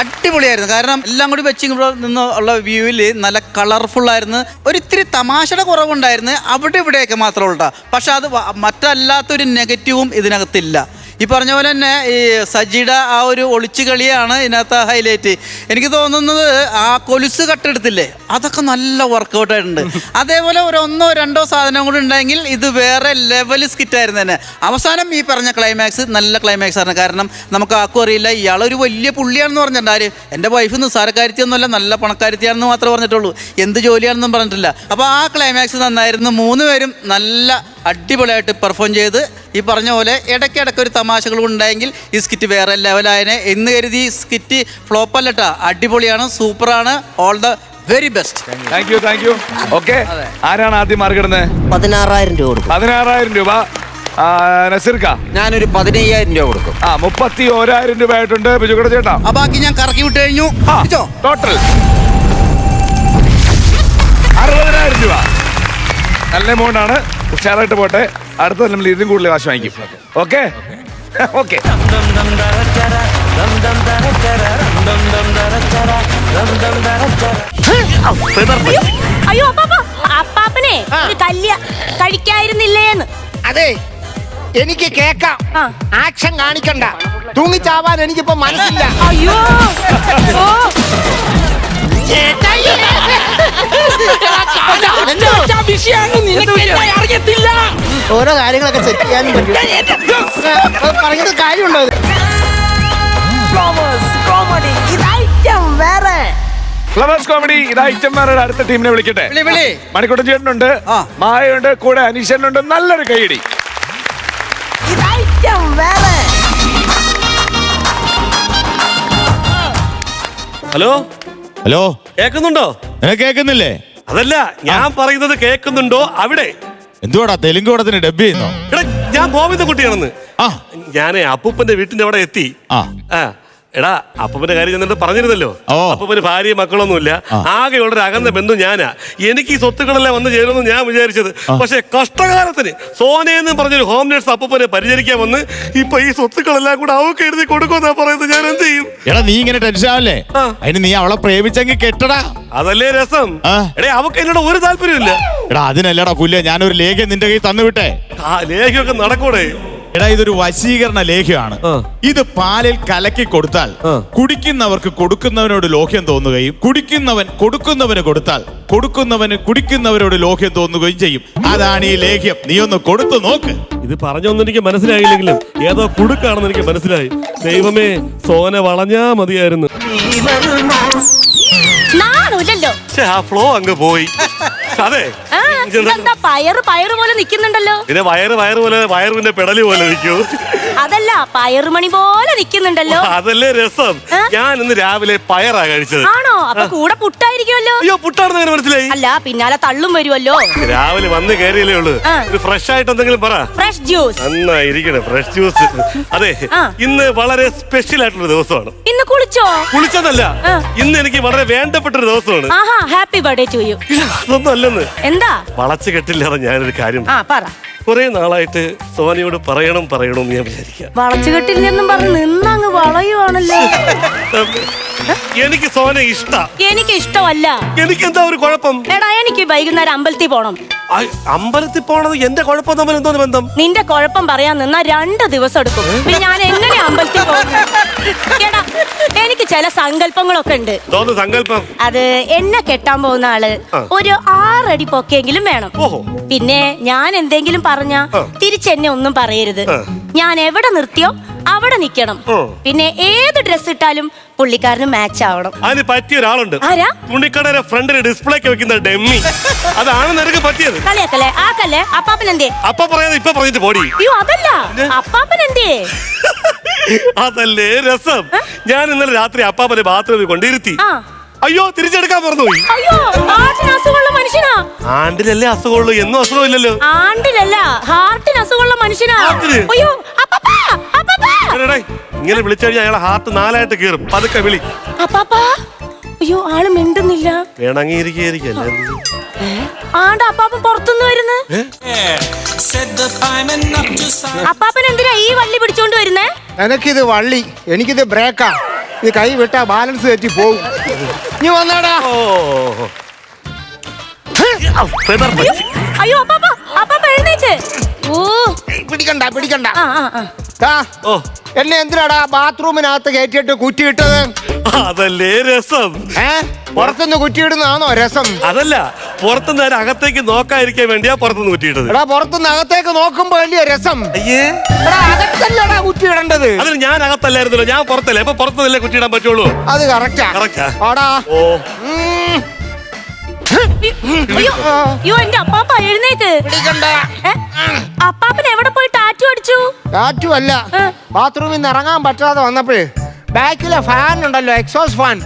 അടിപൊളിയായിരുന്നു. കാരണം എല്ലാം കൂടി വെച്ച് ഇവിടെ നിന്ന് ഉള്ള വ്യൂവിൽ നല്ല കളർഫുൾ ആയിരുന്നു. ഒരിത്തിരി തമാശയുടെ കുറവുണ്ടായിരുന്നു അവിടെ ഇവിടെയൊക്കെ മാത്രമേ ഉള്ളൂ. പക്ഷെ അത് മറ്റല്ലാത്തൊരു നെഗറ്റീവും ഇതിനകത്തില്ല. ഈ പറഞ്ഞ പോലെ തന്നെ ഈ സജിയുടെ ആ ഒരു ഒളിച്ചു കളിയാണ് ഇതിനകത്ത് ഹൈലൈറ്റ്. എനിക്ക് തോന്നുന്നത് ആ കൊലുസ് കട്ടെടുത്തില്ലേ, അതൊക്കെ നല്ല വർക്കൗട്ടായിട്ടുണ്ട്. അതേപോലെ ഒരു 1-2 സാധനം കൂടി ഉണ്ടെങ്കിൽ ഇത് വേറെ ലെവൽ സ്കിറ്റായിരുന്നു തന്നെ. അവസാനം ഈ പറഞ്ഞ ക്ലൈമാക്സ് നല്ല ക്ലൈമാക്സ് ആയിരുന്നു. കാരണം നമുക്ക് ആർക്കും അറിയില്ല ഇയാളൊരു വലിയ പുള്ളിയാണെന്ന് പറഞ്ഞിട്ടുണ്ട്. ആര്? എൻ്റെ വൈഫ് നിസ്സാരക്കാരിത്തിയൊന്നുമല്ല, നല്ല പണക്കാരിത്തിയാണെന്ന് മാത്രമേ പറഞ്ഞിട്ടുള്ളൂ. എന്ത് ജോലിയാണെന്നും പറഞ്ഞിട്ടില്ല. അപ്പോൾ ആ ക്ലൈമാക്സ് നന്നായിരുന്നു. 3 പേരും നല്ല അടിപൊളിയായിട്ട് പെർഫോം ചെയ്ത് ഈ പറഞ്ഞ പോലെ ഇടയ്ക്കിടയ്ക്ക് ഒരു തമാശകൾ ഉണ്ടായെങ്കിൽ ഈ സ്കിറ്റ് വേറെ ലെവലായനെ എന്ന് കരുതി സ്കിറ്റ് ഫ്ലോപ്പ് അല്ലട്ടാ. അടിപൊളിയാണ്, സൂപ്പറാണ്. All the very best. Thank U. Okay, ആരാണ് ആദ്യം മാർക്കിടുന്നത്? 16,000 രൂപ കൊടുക്കും. 16,000 രൂപ. നസീർക്ക, ഞാനൊരു 15,000 രൂപ കൊടുക്കും. 31,000 രൂപ ആയിട്ടുണ്ട്. ബിജുക്കുട്ടൻ ചേട്ടാ, ആ ബാക്കി ഞാൻ കറക്കി വിട്ട് കഴിഞ്ഞു. ടോട്ടൽ 60,000 രൂപ. നല്ല എമൗണ്ട് ആണ്. ഉഷാറായിട്ട് പോട്ടെ. അടുത്ത നമ്മൾ ഇതിലും കൂടുതൽ കാശ് വാങ്ങിക്കും. ഓക്കെ. അയ്യോ അപ്പാപ്പനെ കഴിക്കായിരുന്നില്ലേന്ന്. അതെ, എനിക്ക് കേക്കാം. ആ. ആക്ഷൻ കാണിക്കണ്ട. തൂങ്ങിച്ചാവാൻ എനിക്കിപ്പോ മനസ്സില്ല. അയ്യോ ഓ അറിയത്തില്ല. ഓരോ കാര്യങ്ങളൊക്കെ സെറ്റ് ചെയ്യാനും പറ്റും. പറഞ്ഞത് കാര്യമുണ്ടോ? ഫ്ലവേഴ്സ് കോമഡി ഇത് ഐറ്റംമാരുടെ അടുത്ത ടീമിനെ വിളിക്കട്ടെ. മണിക്കൂട്ടൻ ചേട്ടനുണ്ട്, മായയുണ്ട്, കൂടെ അനീഷനുണ്ട്. നല്ലൊരു കൈയടി. ഹലോ ഹലോ, കേൾക്കുന്നുണ്ടോ? നിനക്ക് കേൾക്കുന്നില്ലേ? അതല്ല, ഞാൻ പറയുന്നത് കേൾക്കുന്നുണ്ടോ അവിടെ? എന്തുവാടാ തെലുങ്ക് പടത്തിന് ഡബ് ചെയ്യുന്നോ? എടാ, ഞാൻ ഗോവിന്ദൻകുട്ടിയാണെന്ന്. ആ ഞാനേ അപ്പൂപ്പന്റെ വീട്ടിന്റെ അവിടെ എത്തി. ആ എടാ, അപ്പൂപ്പന്റെ കാര്യം ഞാൻ നിന്നോട് പറഞ്ഞിരുന്നല്ലോ. ഓ. അപ്പൂപ്പന് ഭാര്യയും മക്കളൊന്നുമില്ല. ആ. ആകെയുള്ള ഒരു അകന്ന ബന്ധു ഞാനാ. എനിക്ക് ഈ സ്വത്തുക്കളെല്ലാം വന്ന് ചേരുമെന്ന് ഞാൻ വിചാരിച്ചത്. പക്ഷെ കഷ്ടകാലത്തിന് സോനയെന്ന് പറഞ്ഞൊരു ഹോം നേഴ്സ് അപ്പൂപ്പനെ പരിചരിക്കാൻ വന്ന് ഇപ്പൊ ഈ സ്വത്തുക്കളെല്ലാം കൂടെ അവക്ക് എഴുതി കൊടുക്കുമെന്നാ പറയുന്നത്. ഞാൻ എന്ത് ചെയ്യും? എടാ, നീ ഇങ്ങനെ ടെൻഷൻ ആവല്ലേ? ആ. അതിന് നീ അവളെ പ്രേമിച്ചെങ്കിൽ കെട്ടടാ. അതല്ലേ രസം. ആ. എടേ, അവക്ക് എന്നോട് ഒരു താല്പര്യമില്ല. എടാ, അതിനല്ലടാ പുല്ല, ഞാനൊരു ലേഖ്യം നിന്റെ കയ്യിൽ തന്നു വിട്ടെ. ആ ലേഖ്യമൊക്കെ നടക്കൂടെ? എടാ, ഇതൊരു വശീകരണ ലേഖ്യമാണ്. ആ. ഇത് പാലിൽ കലക്കി കൊടുത്താൽ ആ. കുടിക്കുന്നവർക്ക് കൊടുക്കുന്നവനോട് ലോഹ്യം തോന്നുകയും കുടിക്കുന്നവൻ കൊടുക്കുന്നവന് കൊടുത്താൽ കൊടുക്കുന്നവന് കുടിക്കുന്നവരോട് ലോഹ്യം തോന്നുകയും ചെയ്യും. അതാണ് ഈ ലേഖ്യം. നീ ഒന്ന് കൊടുത്തു നോക്ക്. ഇത് പറഞ്ഞൊന്നും എനിക്ക് മനസ്സിലായില്ലെങ്കിലും ഏതോ കുടുക്കാണെന്ന് എനിക്ക് മനസ്സിലായി. ദൈവമേ, സോന വളഞ്ഞാ മതിയായിരുന്നു. നാണൂലല്ലോ. ആ ഫ്ലോ അങ്ങ് പോയി. അതെ, ആ, ഇതെന്താ പയറ് പോലെ നിക്കുന്നുണ്ടല്ലോ. പിന്നെ വയറ് പോലെ വയറിന്റെ പെടലി പോലെ നിൽക്കൂ. അതല്ല, പയറുമണി പോലെ നിക്കുന്നുണ്ടല്ലോ. അതല്ലേ രസം. ആ? ഞാൻ ഇന്ന് രാവിലെ പയറാ കഴിച്ചത്. ആണോ? അപ്പൊ കൂടെ പുട്ടായിരിക്കുമല്ലോ. അയ്യോ, പുട്ടാണെന്ന് അങ്ങനെ മനസ്സിലായി. അല്ല, പിന്നാലെ തള്ളും വരുമല്ലോ. രാവിലെ വന്ന് കയറിയല്ലേ ഉള്ളു. ആ. ഒരു ഫ്രഷ് ആയിട്ട് എന്തെങ്കിലും പറ. Fresh juice. നന്നായിരിക്കണേ ഫ്രഷ് ജ്യൂസ്. അതെ, ആ. ഇന്ന് വളരെ സ്പെഷ്യൽ ആയിട്ടുള്ള ദിവസമാണ്. ഇന്ന് കുളിച്ചോ? കുളിച്ചതല്ല, ആ. ഇന്ന് എനിക്ക് വളരെ വേണ്ടപ്പെട്ട ഒരു ദിവസമാണ്. ആഹാ, ഹാപ്പി ബർത്ത്ഡേ ടു യു. അതൊന്നും അല്ലെന്ന്. എന്താ? വളച്ചു കെട്ടില്ലാതെ ഞാനൊരു കാര്യം ആ, പറ. കുറെ നാളായിട്ട് സോനിയോട് പറയണം എന്ന് ഞാൻ വിചാരിക്കാം. വളച്ചുകെട്ടില്ലെന്നും പറഞ്ഞ് നിന്നങ്ങ് വളയുവാണല്ലോ. എനിക്ക് സോന ഇഷ്ടാ. എനിക്ക് ഇഷ്ടമല്ല. എനിക്ക് എന്താ ഒരു കുഴപ്പം? എടാ, എനിക്ക് വൈകുന്നേരം അമ്പലത്തിൽ പോണം. അമ്പലത്തിൽ പോണത് എന്റെ കുഴപ്പം തമ്മിൽ എന്തോന്ന് ബന്ധം? നിന്റെ കുഴപ്പം പറയാൻ നിന്നാ 2 ദിവസം എടുക്കും. പിന്നെ ഞാൻ എങ്ങനെ അമ്പലത്തിൽ പോകും? എടാ, എനിക്ക് ചില സങ്കല്പങ്ങളൊക്കെ ഉണ്ട്. തോന്നു സങ്കല്പം. അത് എന്നെ കെട്ടാൻ പോകുന്ന ആള് ഒരു 6 അടി പൊക്കെങ്കിലും വേണം. ഓഹോ. പിന്നെ ഞാൻ എന്തെങ്കിലും പറഞ്ഞാ തിരിച്ചെന്നെ ഒന്നും പറയരുത്. ഞാൻ എവിടെ നിർത്തിയോ അവിടെ നിക്കണം. പിന്നെ ഏത് ഡ്രസ് ഇട്ടാലും പുള്ളിക്കാരന് മാച്ച് ആവണം. അതിന് പറ്റിയ ഒരാളുണ്ട്. ആരാ? തുണിക്കടയുടെ ഫ്രണ്ടിൽ ഡിസ്പ്ലേക്ക് വെക്കുന്ന ഡെമ്മി. അതാണ് നിനക്ക് പറ്റിയത്. കളിയാക്കല്ലേ? ആക്കല്ലേ? അപ്പാപ്പൻ എന്തേ? അപ്പൊ പറയാതെ ഇപ്പൊ പറഞ്ഞിട്ട് പോടി. അയ്യോ, അതല്ല, അപ്പാപ്പൻ എന്തേ? അതല്ലേ രസം. ഞാൻ ഇന്നലെ രാത്രി അപ്പാപ്പനെ ബാത്റൂമിൽ കൊണ്ടിരുത്തി. ആ. അയ്യോ, തിരിച്ചെടുക്കാൻ മറന്നുപോയി. അയ്യോ, ഹാർട്ടിന് അസുഖമുള്ള മനുഷ്യനാ. ആണ്ടിലല്ലേ അസുഖമുള്ളൂ, എന്നും അസുഖമില്ലല്ലോ. ആണ്ടിലല്ല, ഹാർട്ടിന് അസുഖമുള്ള മനുഷ്യനാ. ഹാർട്ടിന്? അയ്യോ, അപ്പാപ്പാ, അപ്പാപ്പാ. എടേ, ഇങ്ങനെ വിളിച്ചു കഴിഞ്ഞാൽ അയാളെ ഹാർട്ട് 4ആയിട്ട് കീറും. പതുക്കെ വിളി. അപ്പാപ്പാ. അയ്യോ, ആള് മിണ്ടുന്നില്ല. വേണങ്ങിയിരിക്കുകയായിരിക്കല്ലേ. ആണ്ട അപ്പാപ്പൻ പുറത്തുനിന്ന് വരുന്നു. അപ്പാപ്പൻ എന്തിനാ ഈ വള്ളി പിടിച്ചോണ്ട് വരുന്നേ? എനിക്കിത് വള്ളി, എനിക്കിത് ബ്രേക്കാ. ഇത് കൈ വിട്ടാ ബാലൻസ് തെറ്റി പോകും. നീ വന്നാടാ. അയ്യോ, അപ്പാപ്പ, അപ്പാപ്പ എഴുന്നേറ്റ്. ഓ, പിടിക്കണ്ട. ആ. ഓ, എന്നെ എന്തിനാടാ ബാത്റൂമിനകത്ത് കയറ്റിയിട്ട് കുറ്റിയിട്ടത്? അതല്ലേ രസം. പുറത്തുനിന്ന് കുറ്റിയിടുന്നതാണോ രസം? അതല്ല, പുറത്തുനിന്ന് അകത്തേക്ക് നോക്കാതിരിക്കാൻ വേണ്ടിയാ പുറത്തുനിന്ന് കുറ്റിയിട്ടത്. എടാ, പുറത്തുനിന്ന് അകത്തേക്ക് നോക്കുമ്പോ വലിയ രസം. അയ്യേ, എടാ, അകത്തല്ലടാ കുറ്റിയിടേണ്ടത്. അതിന് ഞാൻ അകത്തല്ലായിരുന്നല്ലോ, ഞാൻ പുറത്തല്ലേ. അപ്പൊ പുറത്തുനിന്നല്ലേ കുറ്റിയിടാൻ പറ്റുള്ളൂ. അത് കറക്റ്റാ. കറക്റ്റാ. ആടാ. ഓ, അയ്യോ, അയ്യോ, എന്റെ അപ്പാപ്പ എഴുന്നേക്ക്. അപ്പാപ്പൻ എവിടെ പോയി ടാറ്റു അടിച്ചു? ടാറ്റു അല്ല, ബാത്റൂമിൽ നിന്ന് ഇറങ്ങാൻ പറ്റാതെ വന്നപ്പോഴേ ബാക്കിലെ ഫാൻ ഉണ്ടല്ലോ, എക്സോസ് ഫാൻ,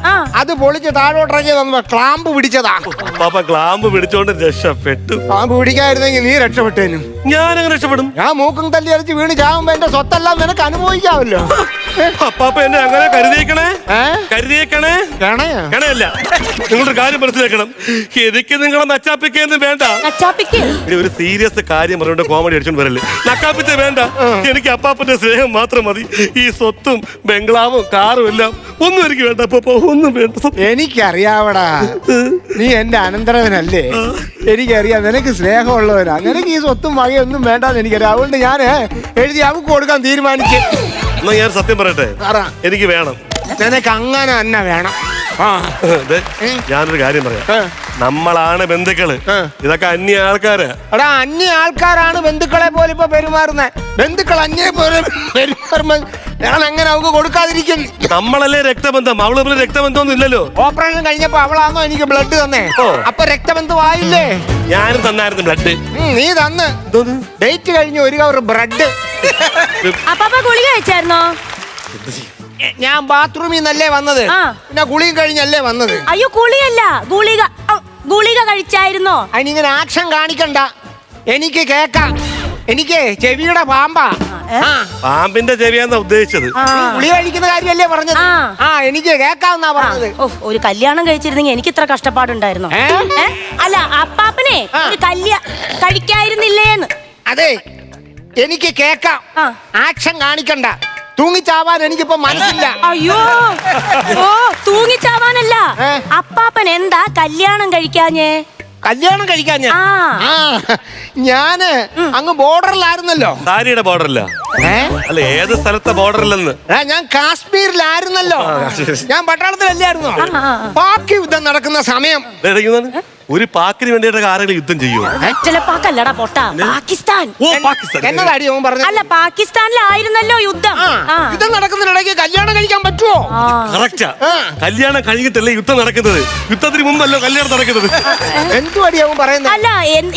അത് പൊളിച്ച് താഴോട്ടിറങ്ങി വന്നപ്പോ ക്ലാമ്പ് പിടിച്ചതാ. പാപ്പ ക്ലാമ്പ് പിടിച്ചോണ്ട് രക്ഷപ്പെട്ടു. ക്ലാമ്പ് പിടിക്കായിരുന്നെങ്കിൽ നീ രക്ഷപ്പെട്ടേനും. ഞാൻ എങ്ങനെ രക്ഷപ്പെടും? ഞാൻ മൂക്കും തല്ലി അടിച്ച് വീണ് ചാവുമ്പോ എന്റെ സ്വത്തെല്ലാം നിനക്ക് അനുഭവിക്കാമല്ലോ. അപ്പാപ്പ എന്നെ അങ്ങനെ കരുതിയേക്കണേ. കരുതിയേക്കണേ. കണയല്ല, നിങ്ങളൊരു കാര്യം മനസ്സിലാക്കണം. എനിക്ക് നിങ്ങളെ നച്ചാപ്പിക്കൊന്നും വേണ്ട. ഇനി ഒരു സീരിയസ് കാര്യം പറഞ്ഞുകൊണ്ട് കോമഡി അടിച്ചോണ്ട് വരല്ലേ. നക്കാപ്പിച്ച വേണ്ട. എനിക്ക് അപ്പാപ്പന്റെ സ്നേഹം മാത്രം മതി. ഈ സ്വത്തും ബംഗ്ലാവും കാറും എല്ലാം ഒന്നും എനിക്ക് വേണ്ട. അപ്പൊ ഒന്നും വേണ്ട. എനിക്കറിയാവടാ, നീ എന്റെ അനന്തരവനല്ലേ, എനിക്കറിയാം. നിനക്ക് സ്നേഹമുള്ളവനാ. നിനക്ക് ഈ സ്വത്തും വകയൊന്നും വേണ്ടെന്ന് എനിക്കറിയാം. അതുകൊണ്ട് ഞാൻ എഴുതി അവക്ക് കൊടുക്കാൻ തീരുമാനിച്ചു. എന്നാ ഞാൻ സത്യം പറയട്ടെ, എനിക്ക് വേണം. നിനക്ക് അങ്ങനെ തന്നെ വേണം. ഞാനൊരു കാര്യം പറയാം. നമ്മളാണ് ബന്ധുക്കള്, ഇതൊക്കെ അന്യ ആൾക്കാര്. എടാ, അന്യ ആൾക്കാരാണ് ബന്ധുക്കളെ പോലെ ഇപ്പൊ പെരുമാറുന്നത്. ബന്ധുക്കൾ അന്യ പോലെ പെരുമാറുമ്പോ ഞാൻ എങ്ങനെ അവക്ക് കൊടുക്കാതിരിക്കും? നമ്മളല്ലേ രക്തബന്ധം. അവള് രക്തബന്ധമൊന്നും ഇല്ലല്ലോ. ഓപ്പറേഷൻ കഴിഞ്ഞപ്പോ അവളാണോ എനിക്ക് ബ്ലഡ് തന്നേ? അപ്പൊ രക്തബന്ധമായില്ലേ? ഞാനും തന്നായിരുന്നു ബ്ലഡ്. നീ തന്ന് ഡേറ്റ് കഴിഞ്ഞ് ഒരു കവർ ബ്രെഡ്. അപ്പാപ്പ ഗുളിക കഴിച്ചായിരുന്നോ? ഞാൻ ബാത്റൂമിൽ നിന്നല്ലേ വന്നത്, പിന്നെ ഗുളിക കഴിഞ്ഞല്ലേ വന്നത്. അയ്യോ, ഗുളികല്ല, ഗുളിക കഴിച്ചായിരുന്നോ? അതിനിങ്ങനെ ആക്ഷൻ കാണിക്കണ്ട. എനിക്ക് കേക്കാം. എനിക്ക് ചെവിയുടെ പാമ്പാ. പാമ്പിന്റെ ചെവിയാന്നാ ഉദ്ദേശിച്ചത്. ഗുളിക കഴിക്കുന്ന കാര്യമല്ലേ പറഞ്ഞത്? എനിക്ക് കേക്കാന്നാ പറഞ്ഞത്. ഒരു കല്യാണം കഴിച്ചിരുന്നെങ്കിൽ എനിക്ക് ഇത്ര കഷ്ടപ്പാടുണ്ടായിരുന്നു. അല്ല, അപ്പാപ്പനെ ഒരു കഴിക്കായിരുന്നില്ലേന്ന്. അതെ, എനിക്ക് കേക്കാം. ആക്ഷൻ കാണിക്കണ്ട. തൂങ്ങിച്ചാവാൻ എനിക്കിപ്പോ മനസ്സില്ല. അയ്യോ, ഓ, തൂങ്ങിച്ചാവാനല്ല. അപ്പാപ്പൻ എന്താ കല്യാണം കഴിക്കാഞ്ഞേ? കല്യാണം കഴിക്കാഞ്ഞ ഞാന് അങ്ങ് ബോർഡറിലായിരുന്നല്ലോ. സാരിയുടെ ബോർഡറില്ല, അല്ല ഏത് സ്ഥലത്തെ ബോർഡറിലെന്ന്. ഞാൻ കാശ്മീരിലായിരുന്നല്ലോ. ഞാൻ പട്ടാളത്തിലല്ലായിരുന്നോ? പാക് യുദ്ധം നടക്കുന്ന സമയം. ഒരു പാക്കിന് വേണ്ടിയിട്ട് ആരെങ്കിലും യുദ്ധം ചെയ്യോ? പാക്കല്ലടാ പൊട്ടാ, പാകിസ്ഥാൻ. എന്നതാടി അവൻ പറഞ്ഞത്? അല്ല, പാകിസ്ഥാനിലായിരുന്നല്ലോ യുദ്ധം. യുദ്ധം നടക്കുന്നതിനിടയ്ക്ക് കല്യാണം കഴിക്കാൻ പറ്റുമോ? കറക്റ്റാ. കല്യാണം കഴിഞ്ഞിട്ടല്ലേ യുദ്ധം നടക്കുന്നത്. യുദ്ധത്തിന് മുമ്പല്ലോ കല്യാണം നടക്കുന്നത്. എന്തുവാടി അവൻ പറയുന്നത്? അല്ല,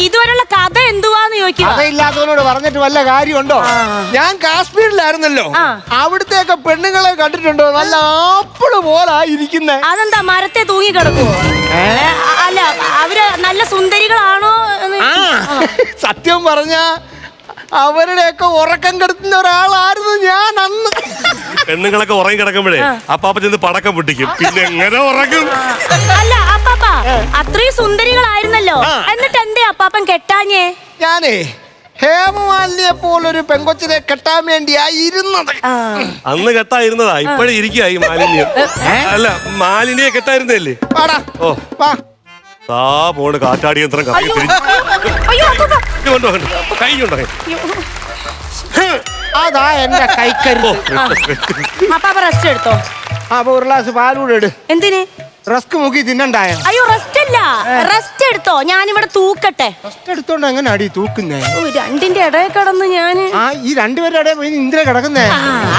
ഇതുവരെയുള്ള കഥ എന്തുവാന്ന് ചോദിക്കുക. കഥയില്ലാത്തവനോട് പറഞ്ഞിട്ട് വല്ല കാര്യമുണ്ടോ? ഞാൻ കാശ്മീരിലായിരുന്നല്ലോ. അവിടുത്തെയൊക്കെ പെണ്ണുങ്ങളെ കണ്ടിട്ടുണ്ടോ? നല്ല ആപ്പിള് പോലായിരിക്കുന്നേ. അതെന്താ, മരത്തെ തൂങ്ങി കിടക്കുവോ? അല്ല, അവര് നല്ല സുന്ദരികളാണോ? സത്യം പറഞ്ഞ അവരുടെയൊക്കെ ഉറക്കം കെടുത്തുന്ന ഒരാളായിരുന്നു ഞാൻ അന്ന്. പെണ്ണുങ്ങളൊക്കെ ഉറങ്ങി കിടക്കുമ്പോഴേ അപ്പാപ്പ ചെന്ന് പടക്കം പൊട്ടിക്കും. പിന്നെ എങ്ങനെ ഉറങ്ങും? അല്ല അപ്പാപ്പ, അത്രയും സുന്ദരികളായിരുന്നല്ലോ, എന്നിട്ട് എന്തേ അപ്പാപ്പൻ കെട്ടാഞ്ഞേ? ഞാനേ ഹേമമാലിനിയെ പോലൊരു പെങ്കൊച്ചിനെ കെട്ടാൻ വേണ്ടിയായിരുന്നത്. അന്ന് കെട്ടായിരുന്നതാ, ഇപ്പഴേ ഇരിക്കായി മാലിന്യം. അല്ല, മാലിന്യെ കെട്ടായിരുന്നല്ലേ? ഓ, പോണ് കാറ്റാടി യന്ത്രം അതാ എന്റെ കൈക്കരുത്. അപ്പാപ്പ റെസ്റ്റ് എടുത്തോ. അപ്പൊ ഒരു ഗ്ലാസ് പാലൂടെ ഇട്. എന്തിന്? റസ്ക് മുക്കി തിന്നണ്ടായോ? അയ്യോ, റെസ്റ്റ് അല്ല, റെസ്റ്റ് എടുത്തോ. ഞാനിവിടെ തൂക്കട്ടെ. റെസ്റ്റ് എടുത്തോണ്ട് എങ്ങനെ അടി തൂക്കുന്നേ? രണ്ടിന്റെ ഇടയിൽ കിടന്ന് ഞാന് ഈ രണ്ടുപേരുടെ ഇടയിൽ പോയി ഇന്ദിര കിടക്കുന്നേ.